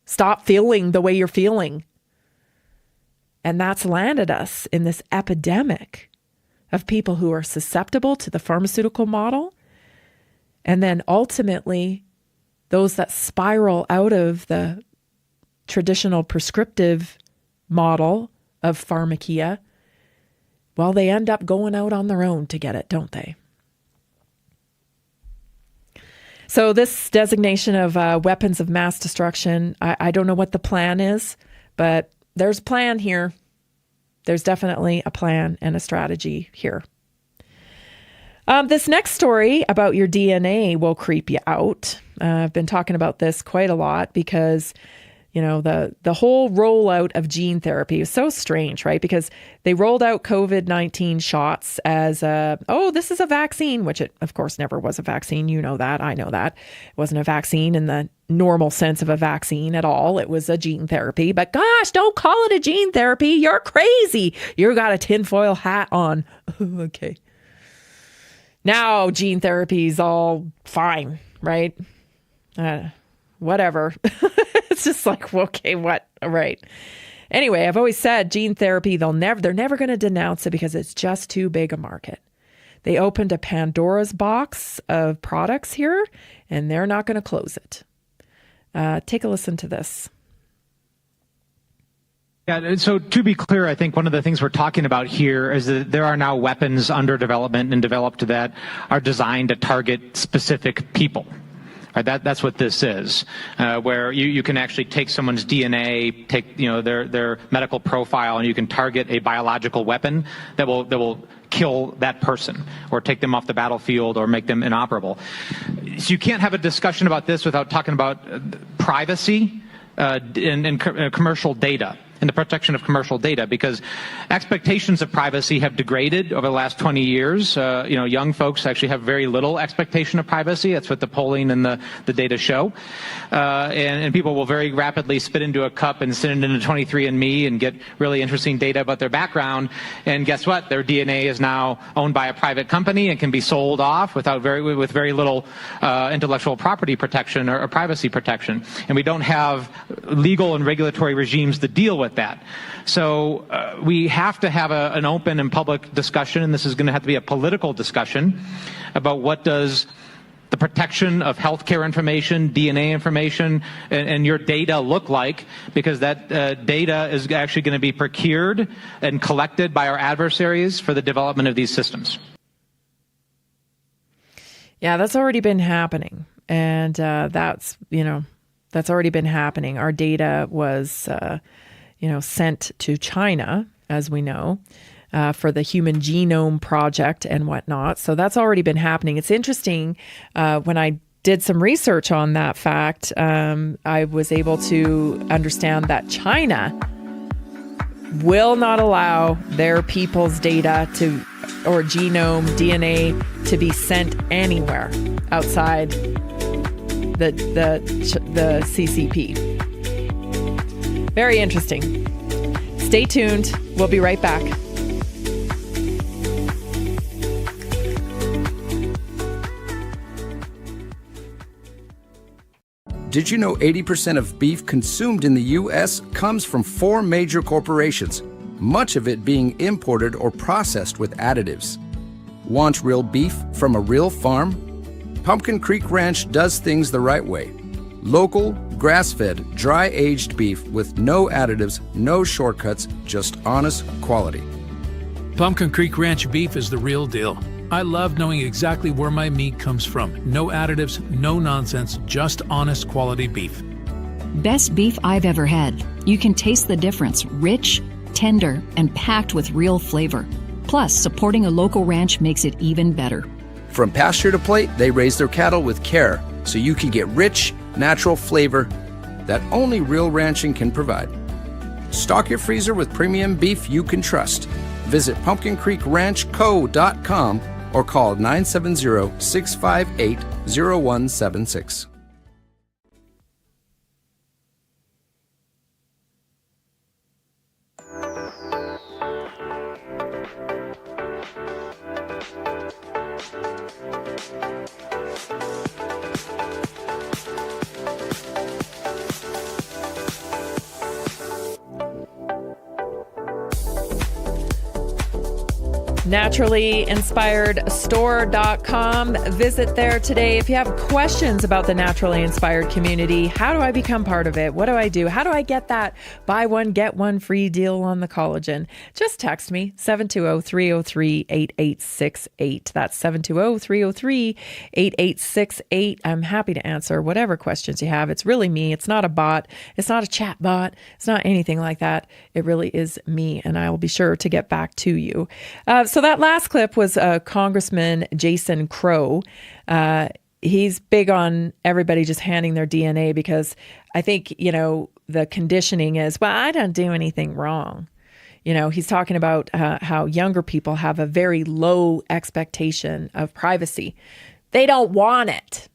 Stop feeling the way you're feeling. And that's landed us in this epidemic of people who are susceptible to the pharmaceutical model. And then ultimately, those that spiral out of the traditional prescriptive model of pharmacia, well, they end up going out on their own to get it, don't they? So this designation of weapons of mass destruction, I don't know what the plan is, but there's a plan here. There's definitely a plan and a strategy here. This next story about your DNA will creep you out. I've been talking about this quite a lot because, the whole rollout of gene therapy is so strange, right? Because they rolled out COVID-19 shots as this is a vaccine, which it, of course, never was a vaccine. You know that. I know that. It wasn't a vaccine in the normal sense of a vaccine at all. It was a gene therapy. But gosh, don't call it a gene therapy. You're crazy. You got a tinfoil hat on. Okay. Now gene therapy's all fine, right? Whatever. It's just like, okay, what? Right. Anyway, I've always said gene therapy, they're never going to denounce it because it's just too big a market. They opened a Pandora's box of products here, and they're not going to close it. Take a listen to this. Yeah, so to be clear, I think one of the things we're talking about here is that there are now weapons under development and developed that are designed to target specific people. Right, that's what this is, where you can actually take someone's DNA, take their medical profile, and you can target a biological weapon that will kill that person or take them off the battlefield or make them inoperable. So you can't have a discussion about this without talking about privacy and commercial data. And the protection of commercial data, because expectations of privacy have degraded over the last 20 years. Young folks actually have very little expectation of privacy. That's what the polling and the data show. And people will very rapidly spit into a cup and send it into 23andMe and get really interesting data about their background. And guess what? Their DNA is now owned by a private company and can be sold off with very little intellectual property protection or privacy protection. And we don't have legal and regulatory regimes to deal with that. So we have to have an open and public discussion, and this is going to have to be a political discussion about what does the protection of healthcare information, DNA information, and your data look like, because that data is actually going to be procured and collected by our adversaries for the development of these systems. Yeah, that's already been happening. And that's That's already been happening. Our data was, sent to China, as we know, for the Human Genome Project and whatnot. So that's already been happening. It's interesting. When I did some research on that fact, I was able to understand that China will not allow their people's data or genome, DNA, to be sent anywhere outside the CCP. Very interesting. Stay tuned. We'll be right back. Did you know 80% of beef consumed in the U.S. comes from 4 major corporations, much of it being imported or processed with additives? Want real beef from a real farm? Pumpkin Creek Ranch does things the right way. Local, grass-fed, dry-aged beef with no additives, no shortcuts, just honest quality. Pumpkin Creek Ranch beef is the real deal. I love knowing exactly where my meat comes from. No additives, no nonsense, just honest quality beef. Best beef I've ever had. You can taste the difference. Rich, tender, and packed with real flavor. Plus, supporting a local ranch makes it even better. From pasture to plate, they raise their cattle with care, so you can get rich, natural flavor that only real ranching can provide. Stock your freezer with premium beef you can trust. Visit pumpkincreekranchco.com or call 970-658-0176. NaturallyInspiredStore.com. Visit there today. If you have questions about the Naturally Inspired community, how do I become part of it? What do I do? How do I get that buy one, get one free deal on the collagen? Just text me, 720-303-8868. That's 720-303-8868. I'm happy to answer whatever questions you have. It's really me. It's not a bot. It's not a chat bot. It's not anything like that. It really is me, and I will be sure to get back to you. So that last clip was Congressman Jason Crow. He's big on everybody just handing their DNA because I think, the conditioning is, well, I don't do anything wrong. He's talking about how younger people have a very low expectation of privacy. They don't want it.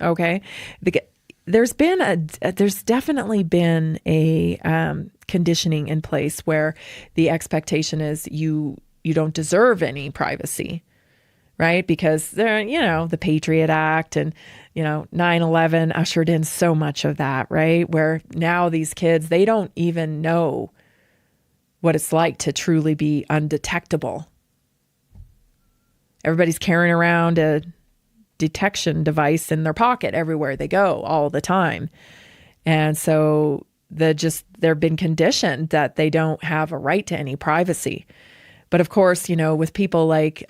Okay. There's definitely been a conditioning in place where the expectation is you don't deserve any privacy, right? Because the Patriot Act and 9/11 ushered in so much of that, right? Where now these kids, they don't even know what it's like to truly be undetectable. Everybody's carrying around a detection device in their pocket everywhere they go all the time. And so they've been conditioned that they don't have a right to any privacy. But of course, with people like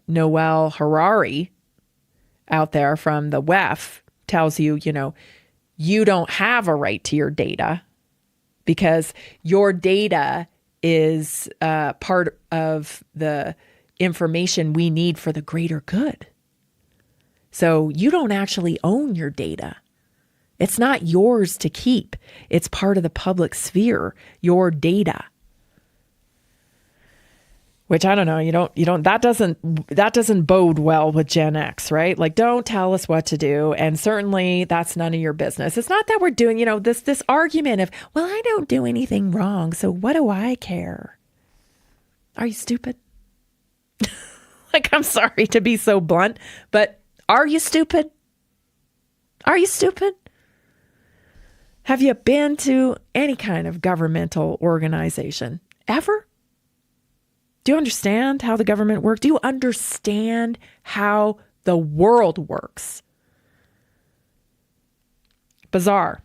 Noel Harari out there from the WEF tells you, you don't have a right to your data because your data is part of the information we need for the greater good. So you don't actually own your data. It's not yours to keep. It's part of the public sphere, your data. Which I don't know, that doesn't bode well with Gen X, right? Like, don't tell us what to do. And certainly that's none of your business. It's not that we're doing, this argument of, well, I don't do anything wrong, so what do I care? Are you stupid? Like, I'm sorry to be so blunt, but are you stupid? Are you stupid? Have you been to any kind of governmental organization ever? Do you understand how the government works? Do you understand how the world works? Bizarre.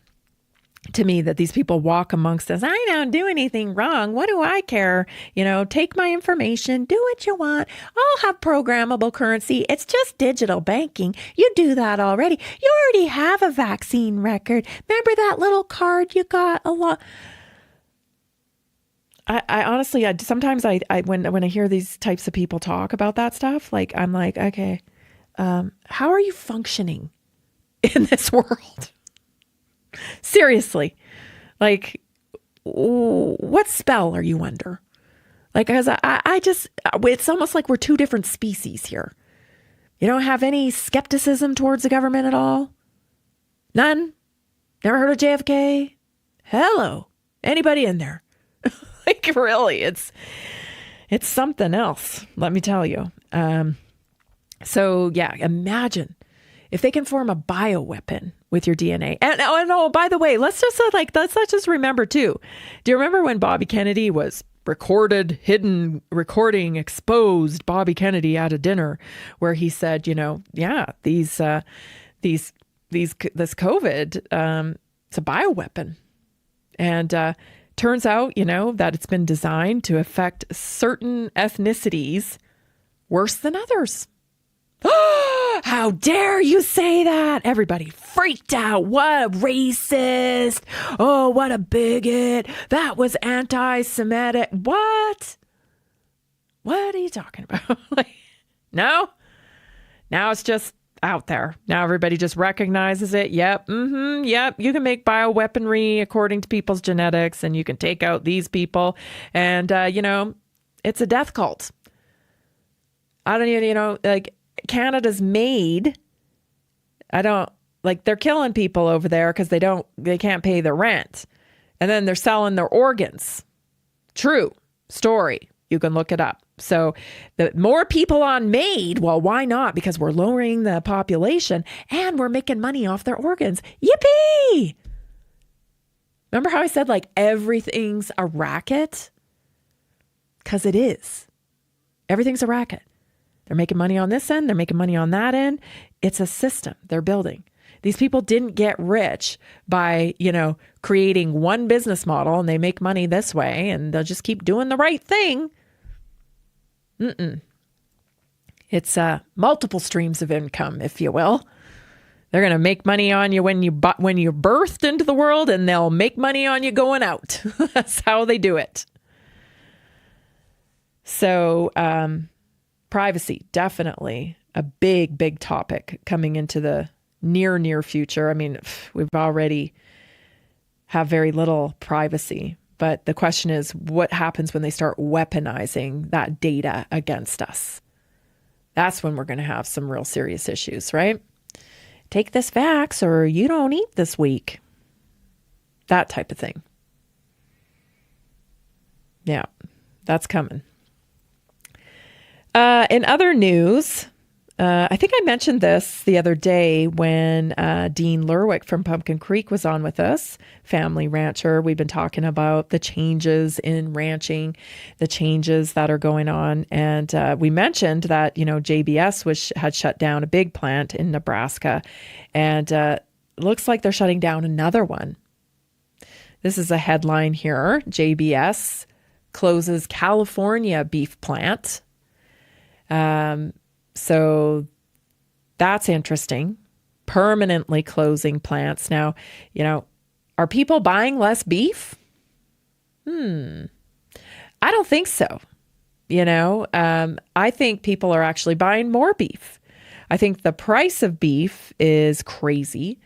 to me that these people walk amongst us. I don't do anything wrong. What do I care? Take my information, do what you want. I'll have programmable currency. It's just digital banking. You do that already. You already have a vaccine record. Remember that little card you got a lot? I honestly, sometimes when I hear these types of people talk about that stuff, I'm like, okay, how are you functioning in this world? Seriously, what spell are you under? Because it's almost like we're two different species here. You don't have any skepticism towards the government at all? None? Never heard of JFK? Hello. Anybody in there? Really, it's something else, let me tell you. So yeah, imagine if they can form a bioweapon with your DNA. And oh, by the way, let's just remember too. Do you remember when Bobby Kennedy was hidden recording exposed Bobby Kennedy at a dinner where he said, this COVID, it's a bioweapon. And turns out, that it's been designed to affect certain ethnicities worse than others. How dare you say that? Everybody freaked out. What a racist. Oh, what a bigot. That was anti-Semitic. What? What are you talking about? No? Now it's just out there. Now everybody just recognizes it. Yep. Yep. You can make bioweaponry according to people's genetics, and you can take out these people. And, it's a death cult. I don't even, Canada's made, they're killing people over there because they can't pay their rent. And then they're selling their organs. True story. You can look it up. So the more people on MAID, well, why not? Because we're lowering the population and we're making money off their organs. Yippee! Remember how I said everything's a racket? Because it is. Everything's a racket. They're making money on this end. They're making money on that end. It's a system they're building. These people didn't get rich by, creating one business model and they make money this way and they'll just keep doing the right thing. It's multiple streams of income, if you will. They're going to make money on you when you're birthed into the world, and they'll make money on you going out. That's how they do it. So, privacy, definitely a big topic coming into the near future. I mean, we've already have very little privacy, but the question is, what happens when they start weaponizing that data against us? That's when we're going to have some real serious issues, right? Take this vax or you don't eat this week. That type of thing. Yeah, that's coming. In other news, I think I mentioned this the other day when Dean Lerwick from Pumpkin Creek was on with us, family rancher. We've been talking about the changes in ranching, the changes that are going on. And we mentioned that, JBS had shut down a big plant in Nebraska. And looks like they're shutting down another one. This is a headline here. JBS closes California beef plant. So that's interesting. Permanently closing plants. Now, are people buying less beef? I don't think so. I think people are actually buying more beef. I think the price of beef is crazy.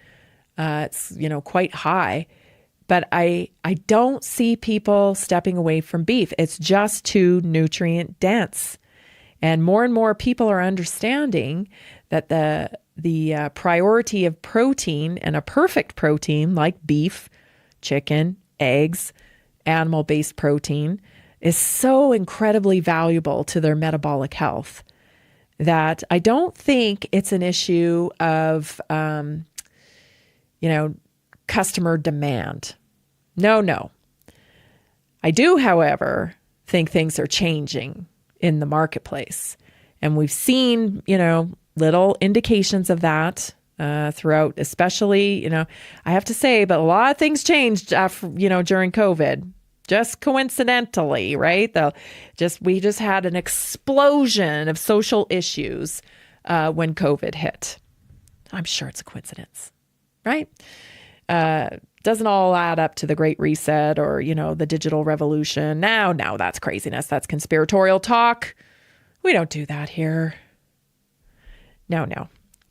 It's, quite high. But I don't see people stepping away from beef. It's just too nutrient dense. And more people are understanding that the priority of protein, and a perfect protein like beef, chicken, eggs, animal-based protein, is so incredibly valuable to their metabolic health that I don't think it's an issue of, customer demand. No. I do, however, think things are changing in the marketplace. And we've seen, little indications of that throughout, especially, I have to say, but a lot of things changed after, during COVID. Just coincidentally, right? We just had an explosion of social issues when COVID hit. I'm sure it's a coincidence, right? Doesn't all add up to the Great Reset or, the digital revolution. Now that's craziness. That's conspiratorial talk. We don't do that here. No.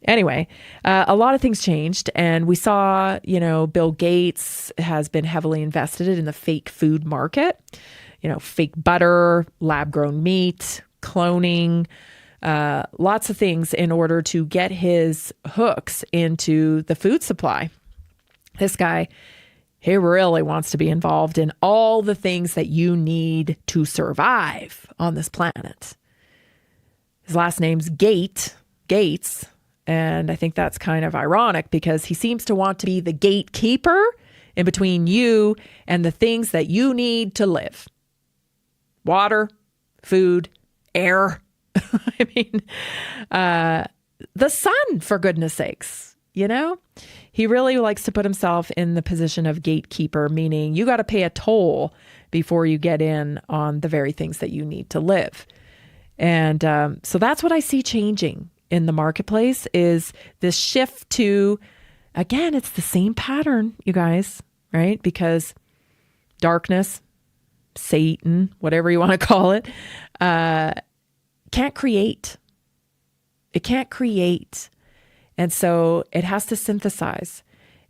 Anyway, a lot of things changed, and we saw, Bill Gates has been heavily invested in the fake food market, fake butter, lab-grown meat, cloning, lots of things in order to get his hooks into the food supply. This guy, he really wants to be involved in all the things that you need to survive on this planet. His last name's Gates. And I think that's kind of ironic because he seems to want to be the gatekeeper in between you and the things that you need to live. Water, food, air. I mean, the sun, for goodness sakes, He really likes to put himself in the position of gatekeeper, meaning you got to pay a toll before you get in on the very things that you need to live. And so that's what I see changing in the marketplace is this shift to, again, it's the same pattern, you guys, right? Because darkness, Satan, whatever you want to call it, can't create. It can't create. And so it has to synthesize.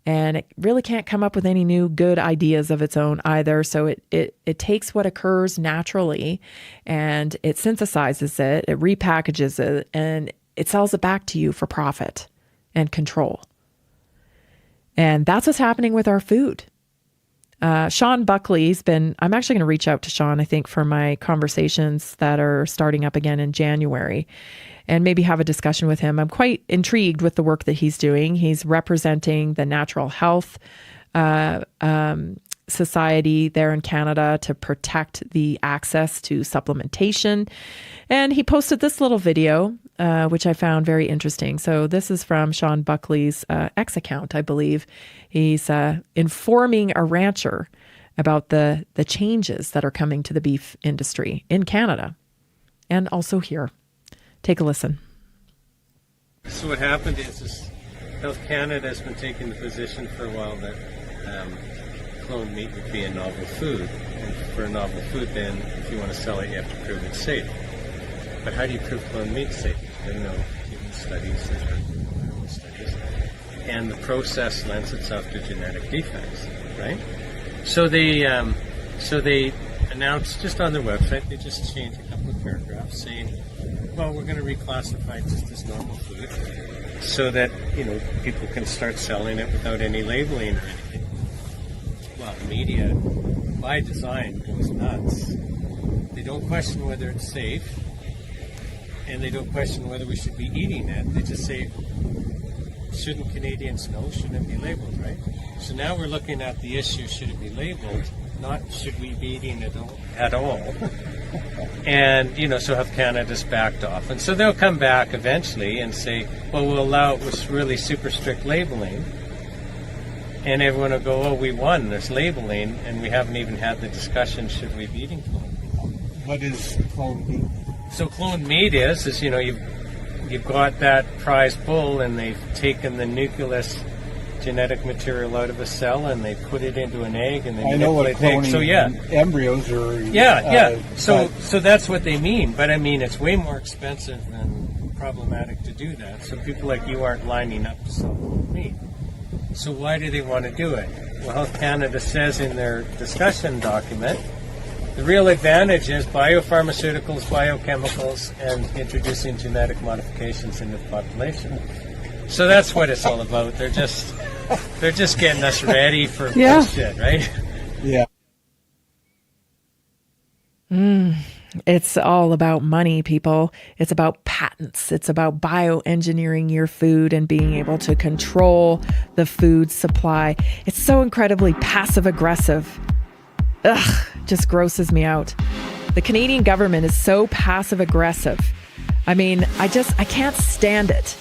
And it really can't come up with any new good ideas of its own either. So it takes what occurs naturally and it synthesizes it, it repackages it, and it sells it back to you for profit and control. And that's what's happening with our food. Sean Buckley's I'm actually going to reach out to Sean, I think, for my conversations that are starting up again in January and maybe have a discussion with him. I'm quite intrigued with the work that he's doing. He's representing the Natural Health Society there in Canada to protect the access to supplementation. And he posted this little video, which I found very interesting. So this is from Sean Buckley's X account, I believe. He's informing a rancher about the changes that are coming to the beef industry in Canada and also here. Take a listen. So what happened is Health Canada has been taking the position for a while that cloned meat would be a novel food. And for a novel food, then, if you want to sell it, you have to prove it's safe. But how do you prove cloned meat safe? There are no human studies, there's no animal studies. And the process lends itself to genetic defects, right? So they announced just on their website, they just changed a couple of paragraphs saying, well, we're going to reclassify it just as normal food so that, people can start selling it without any labeling or anything. Well, the media, by design, goes nuts. They don't question whether it's safe, and they don't question whether we should be eating it. They just say, shouldn't Canadians know? Shouldn't it be labeled, right? So now we're looking at the issue, should it be labeled, not should we be eating it at all. And, so Health Canada's backed off. And so they'll come back eventually and say, well, we'll allow it with really super strict labeling. And everyone will go, oh, we won this labeling, and we haven't even had the discussion, should we be eating cloned meat? What is cloned meat? So cloned meat is you've got that prize bull, and they've taken the nucleus genetic material out of a cell, and they put it into an egg, and they manipulate the egg. So embryos are. So that's what they mean. But I mean, it's way more expensive and problematic to do that. So people like you aren't lining up to sell cloned meat. So why do they want to do it? Well, Health Canada says in their discussion document, the real advantage is biopharmaceuticals, biochemicals, and introducing genetic modifications into the population. So that's what it's all about. They're just getting us ready for bullshit, right? Yeah. It's all about money, people. It's about patents. It's about bioengineering your food and being able to control the food supply. It's so incredibly passive aggressive. Ugh, just grosses me out. The Canadian government is so passive aggressive. I mean, I can't stand it.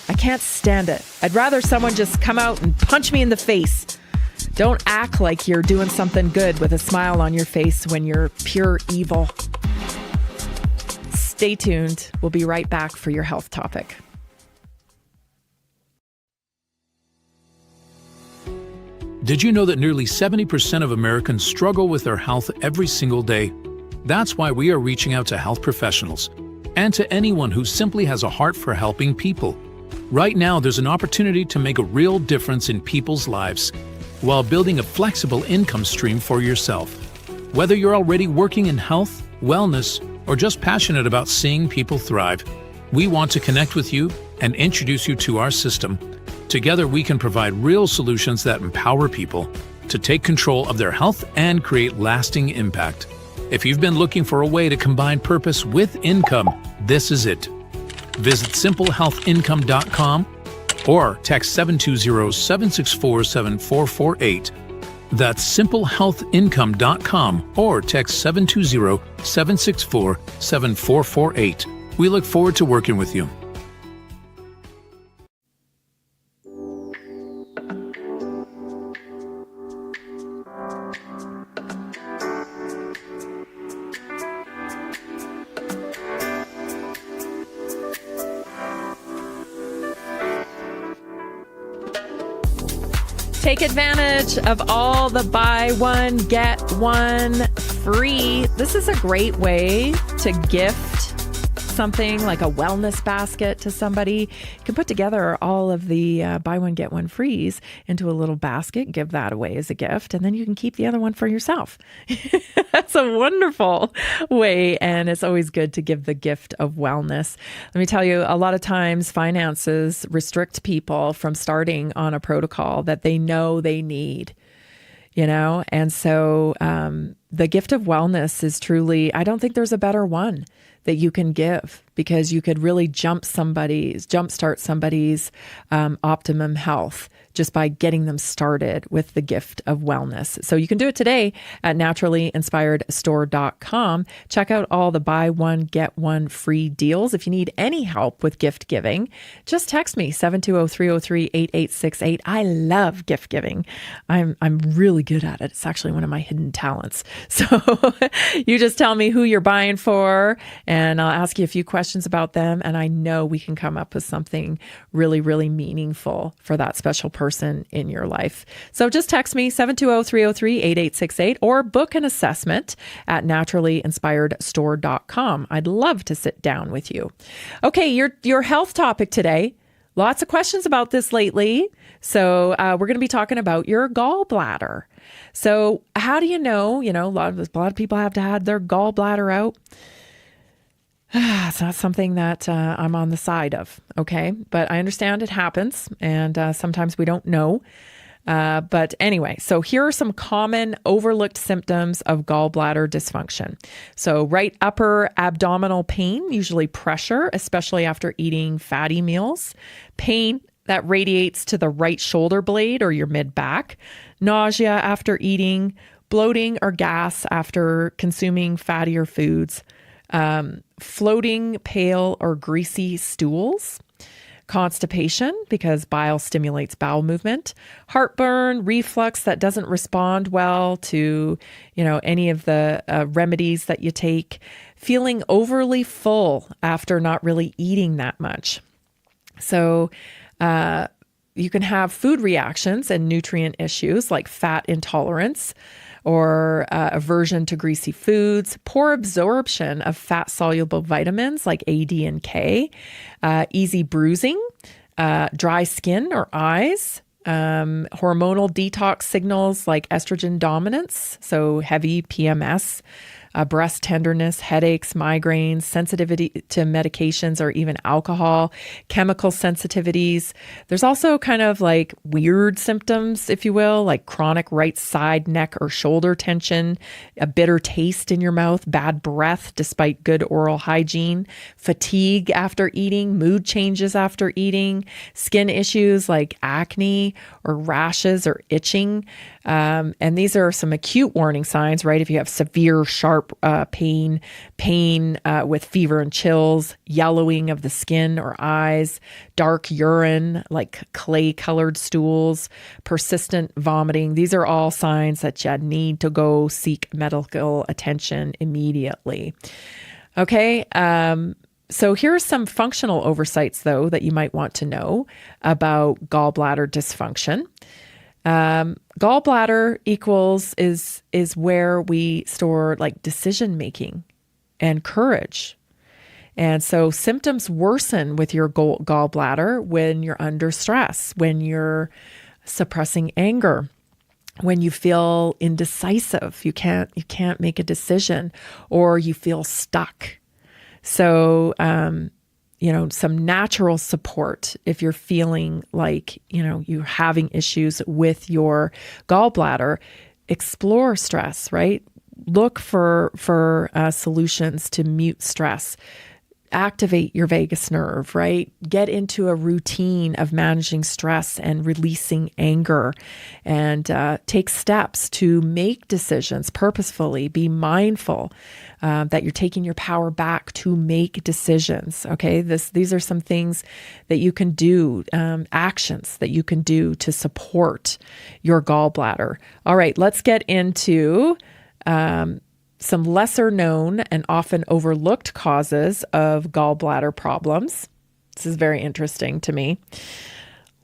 I can't stand it. I'd rather someone just come out and punch me in the face. Don't act like you're doing something good with a smile on your face when you're pure evil. Stay tuned. We'll be right back for your health topic. Did you know that nearly 70% of Americans struggle with their health every single day? That's why we are reaching out to health professionals and to anyone who simply has a heart for helping people. Right now, there's an opportunity to make a real difference in people's lives while building a flexible income stream for yourself. Whether you're already working in health, wellness, or just passionate about seeing people thrive, we want to connect with you and introduce you to our system. Together, we can provide real solutions that empower people to take control of their health and create lasting impact. If you've been looking for a way to combine purpose with income, this is it. Visit simplehealthincome.com or text 720-764-7448. That's simplehealthincome.com or text 720-764-7448. We look forward to working with you. Take advantage of all the buy one, get one free. This is a great way to gift something like a wellness basket to somebody. You can put together all of the buy one, get one frees into a little basket, give that away as a gift, and then you can keep the other one for yourself. That's a wonderful way, and it's always good to give the gift of wellness. Let me tell you, a lot of times finances restrict people from starting on a protocol that they know they need. And so the gift of wellness is truly, I don't think there's a better one that you can give, because you could really jumpstart somebody's optimum health just by getting them started with the gift of wellness. So you can do it today at naturallyinspiredstore.com. Check out all the buy one, get one free deals. If you need any help with gift giving, just text me 720-303-8868. I love gift giving. I'm really good at it. It's actually one of my hidden talents. So you just tell me who you're buying for, and I'll ask you a few questions about them, and I know we can come up with something really, really meaningful for that special person in your life. So just text me 720-303-8868 or book an assessment at naturallyinspiredstore.com. I'd love to sit down with you. Okay, your health topic today. Lots of questions about this lately. So we're going to be talking about your gallbladder. So how do you know? A lot of people have to have their gallbladder out. It's not something that I'm on the side of, okay? But I understand it happens, and sometimes we don't know. But anyway, so here are some common overlooked symptoms of gallbladder dysfunction. So right upper abdominal pain, usually pressure, especially after eating fatty meals. Pain that radiates to the right shoulder blade or your mid-back. Nausea after eating. Bloating or gas after consuming fattier foods. Floating, pale, or greasy stools, constipation because bile stimulates bowel movement, heartburn, reflux that doesn't respond well to, any of the remedies that you take, feeling overly full after not really eating that much. So, you can have food reactions and nutrient issues like fat intolerance, or aversion to greasy foods, poor absorption of fat-soluble vitamins like A, D, and K, easy bruising, dry skin or eyes, hormonal detox signals like estrogen dominance, so heavy PMS, breast tenderness, headaches, migraines, sensitivity to medications or even alcohol, chemical sensitivities. There's also kind of like weird symptoms, if you will, like chronic right side, neck, or shoulder tension, a bitter taste in your mouth, bad breath despite good oral hygiene, fatigue after eating, mood changes after eating, skin issues like acne or rashes or itching. And these are some acute warning signs, right? If you have severe, sharp sharp pain with fever and chills, yellowing of the skin or eyes, dark urine like clay-colored stools, persistent vomiting. These are all signs that you need to go seek medical attention immediately. Okay, so here are some functional oversights, though, that you might want to know about gallbladder dysfunction. Gallbladder is where we store like decision making and courage. And so symptoms worsen with your gallbladder when you're under stress, when you're suppressing anger, when you feel indecisive, you can't make a decision, or you feel stuck. So, some natural support if you're feeling like, you're having issues with your gallbladder, explore stress, right? Look for solutions to mute stress. Activate your vagus nerve, right? Get into a routine of managing stress and releasing anger, and take steps to make decisions purposefully. Be mindful that you're taking your power back to make decisions. Okay, these are some things that you can do, actions that you can do to support your gallbladder. All right, let's get into some lesser known and often overlooked causes of gallbladder problems. This is very interesting to me.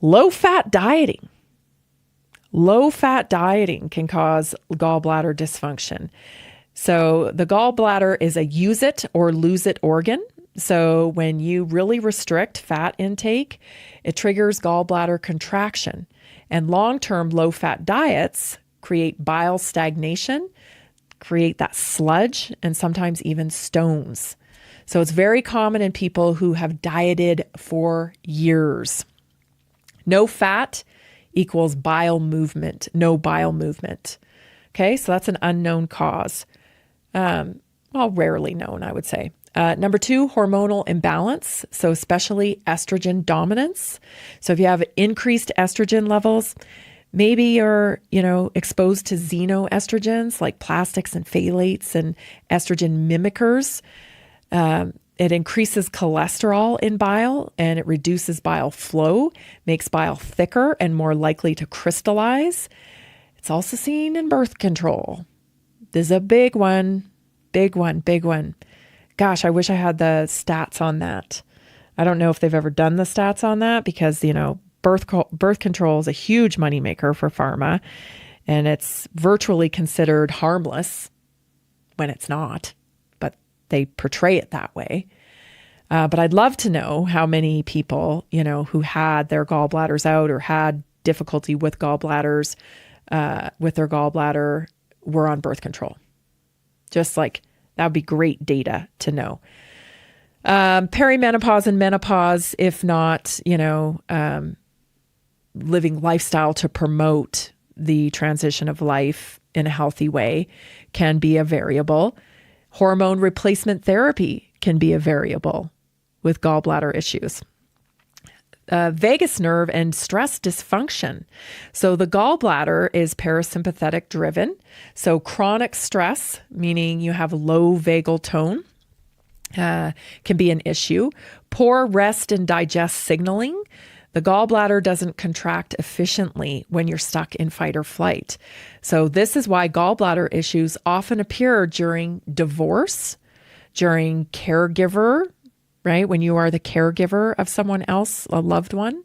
Low-fat dieting. Low-fat dieting can cause gallbladder dysfunction. So the gallbladder is a use it or lose it organ. So when you really restrict fat intake, it triggers gallbladder contraction. And long-term low-fat diets create bile stagnation, create that sludge, and sometimes even stones. So it's very common in people who have dieted for years. No fat equals bile movement, no bile movement. Okay, so that's an unknown cause. Rarely known, I would say. Number 2, hormonal imbalance. So especially estrogen dominance. So if you have increased estrogen levels, maybe you're, exposed to xenoestrogens like plastics and phthalates and estrogen mimickers. It increases cholesterol in bile, and it reduces bile flow, makes bile thicker and more likely to crystallize. It's also seen in birth control. This is a big one, big one, big one. Gosh, I wish I had the stats on that. I don't know if they've ever done the stats on that because, birth control is a huge moneymaker for pharma, and it's virtually considered harmless when it's not, but they portray it that way. But I'd love to know how many people, who had their gallbladders out or had difficulty with gallbladders, with their gallbladder, were on birth control. Just like, that would be great data to know. Perimenopause and menopause, if not, living lifestyle to promote the transition of life in a healthy way can be a variable. Hormone replacement therapy can be a variable with gallbladder issues. Vagus nerve and stress dysfunction. So the gallbladder is parasympathetic driven. So chronic stress, meaning you have low vagal tone, can be an issue. Poor rest and digest signaling. The gallbladder doesn't contract efficiently when you're stuck in fight or flight. So this is why gallbladder issues often appear during divorce, during caregiver, right? When you are the caregiver of someone else, a loved one,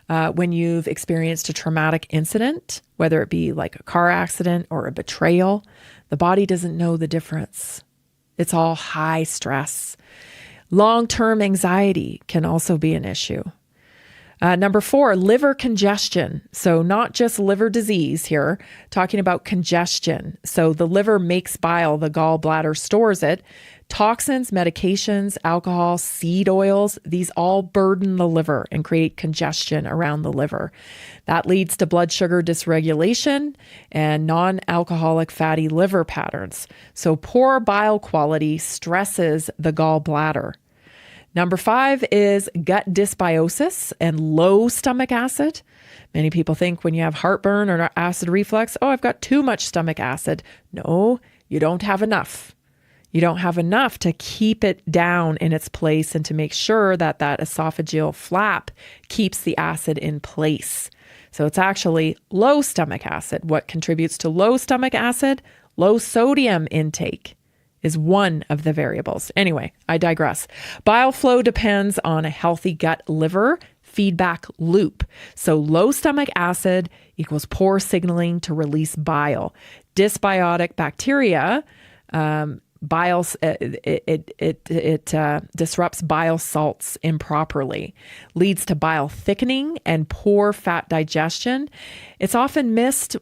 when you've experienced a traumatic incident, whether it be like a car accident or a betrayal, the body doesn't know the difference. It's all high stress. Long-term anxiety can also be an issue. Number 4, liver congestion. So not just liver disease here, talking about congestion. So the liver makes bile, the gallbladder stores it. Toxins, medications, alcohol, seed oils, these all burden the liver and create congestion around the liver. That leads to blood sugar dysregulation and non-alcoholic fatty liver patterns. So poor bile quality stresses the gallbladder. Number 5 is gut dysbiosis and low stomach acid. Many people think when you have heartburn or acid reflux, oh, I've got too much stomach acid. No, you don't have enough. You don't have enough to keep it down in its place and to make sure that that esophageal flap keeps the acid in place. So it's actually low stomach acid. What contributes to low stomach acid? Low sodium intake is one of the variables. Anyway, I digress. Bile flow depends on a healthy gut-liver feedback loop. So low stomach acid equals poor signaling to release bile. Dysbiotic bacteria, bile, it disrupts bile salts improperly, leads to bile thickening and poor fat digestion. It's often missed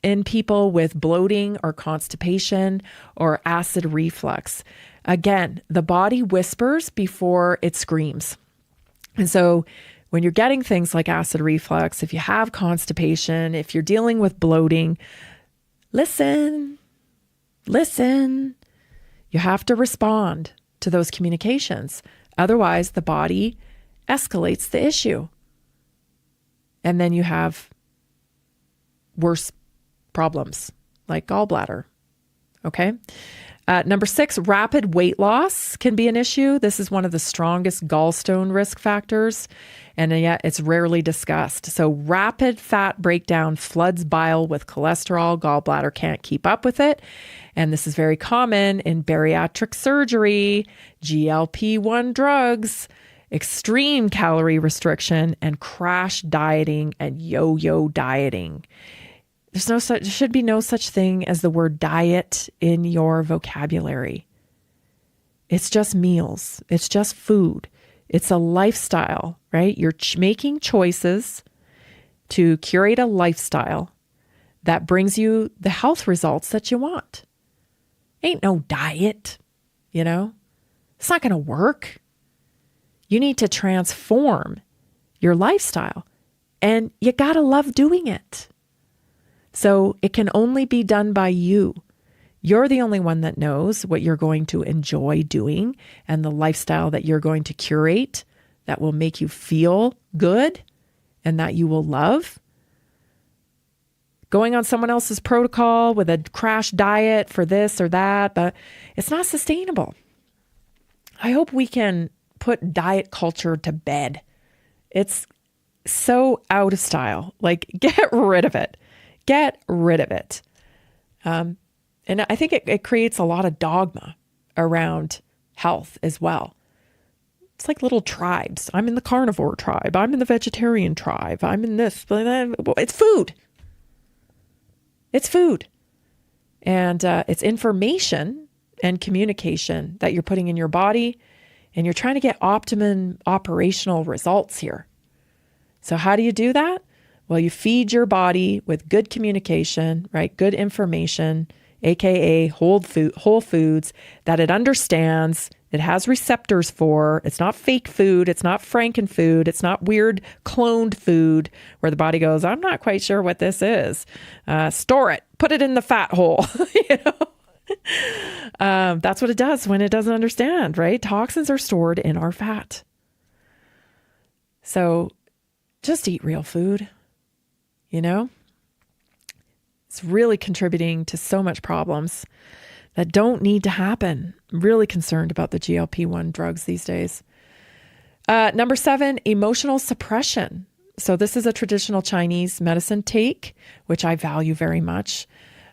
in people with bloating or constipation or acid reflux. Again, the body whispers before it screams. And so when you're getting things like acid reflux, if you have constipation, if you're dealing with bloating, listen. You have to respond to those communications. Otherwise, the body escalates the issue. And then you have worse problems like gallbladder. Okay. Number 6, rapid weight loss can be an issue. This is one of the strongest gallstone risk factors, and yet it's rarely discussed. So rapid fat breakdown floods bile with cholesterol. Gallbladder can't keep up with it. And this is very common in bariatric surgery, GLP-1 drugs, extreme calorie restriction, and crash dieting and yo-yo dieting. There should be no such thing as the word diet in your vocabulary. It's just meals. It's just food. It's a lifestyle, right? You're making choices to curate a lifestyle that brings you the health results that you want. Ain't no diet, It's not going to work. You need to transform your lifestyle, and you got to love doing it. So it can only be done by you. You're the only one that knows what you're going to enjoy doing and the lifestyle that you're going to curate that will make you feel good and that you will love. Going on someone else's protocol with a crash diet for this or that, but it's not sustainable. I hope we can put diet culture to bed. It's so out of style. Like, get rid of it. Get rid of it. And I think it creates a lot of dogma around health as well. It's like little tribes. I'm in the carnivore tribe. I'm in the vegetarian tribe. I'm in this. It's food. It's food. And it's information and communication that you're putting in your body, and you're trying to get optimum operational results here. So how do you do that? Well, you feed your body with good communication, right? Good information, AKA whole foods that it understands, it has receptors for. It's not fake food. It's not frankenfood. It's not weird cloned food where the body goes, I'm not quite sure what this is. Store it, put it in the fat hole, That's what it does when it doesn't understand, right? Toxins are stored in our fat. So just eat real food. It's really contributing to so much problems that don't need to happen. I'm really concerned about the GLP-1 drugs these days. Number 7, emotional suppression. So this is a traditional Chinese medicine take, which I value very much.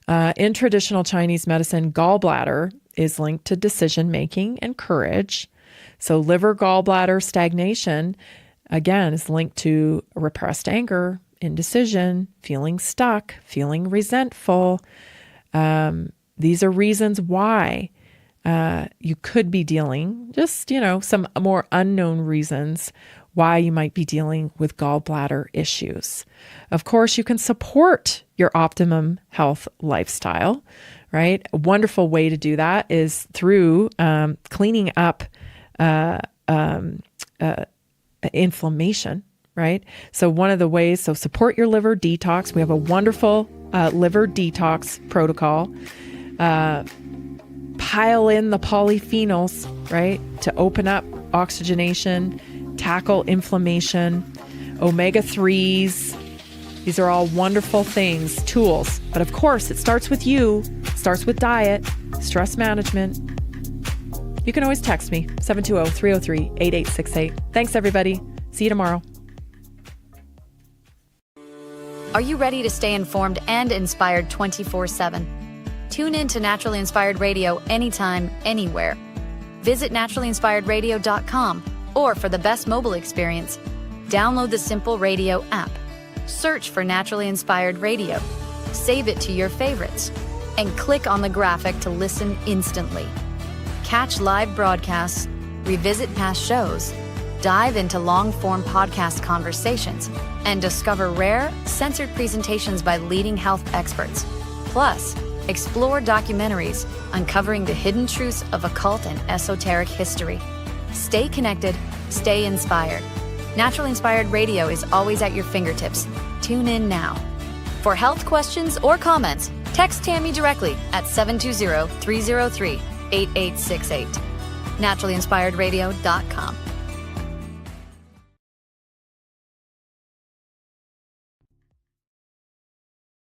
In traditional Chinese medicine, gallbladder is linked to decision-making and courage. So liver gallbladder stagnation, again, is linked to repressed anger, indecision, feeling stuck, feeling resentful. These are reasons why you could be dealing, just, some more unknown reasons why you might be dealing with gallbladder issues. Of course, you can support your optimum health lifestyle, right? A wonderful way to do that is through cleaning up inflammation, right? So one of the ways, support your liver detox. We have a wonderful liver detox protocol. Pile in the polyphenols, right? To open up oxygenation, tackle inflammation, omega-3s. These are all wonderful things, tools. But of course, it starts with you. It starts with diet, stress management, You can always text me, 720-303-8868. Thanks, everybody. See you tomorrow. Are you ready to stay informed and inspired 24/7? Tune in to Naturally Inspired Radio anytime, anywhere. Visit naturallyinspiredradio.com, or for the best mobile experience, download the Simple Radio app. Search for Naturally Inspired Radio, save it to your favorites, and click on the graphic to listen instantly. Catch live broadcasts, revisit past shows, dive into long-form podcast conversations, and discover rare, censored presentations by leading health experts. Plus, explore documentaries uncovering the hidden truths of occult and esoteric history. Stay connected, stay inspired. Naturally Inspired Radio is always at your fingertips. Tune in now. For health questions or comments, text Tammy directly at 720-303-8868. naturallyinspiredradio.com.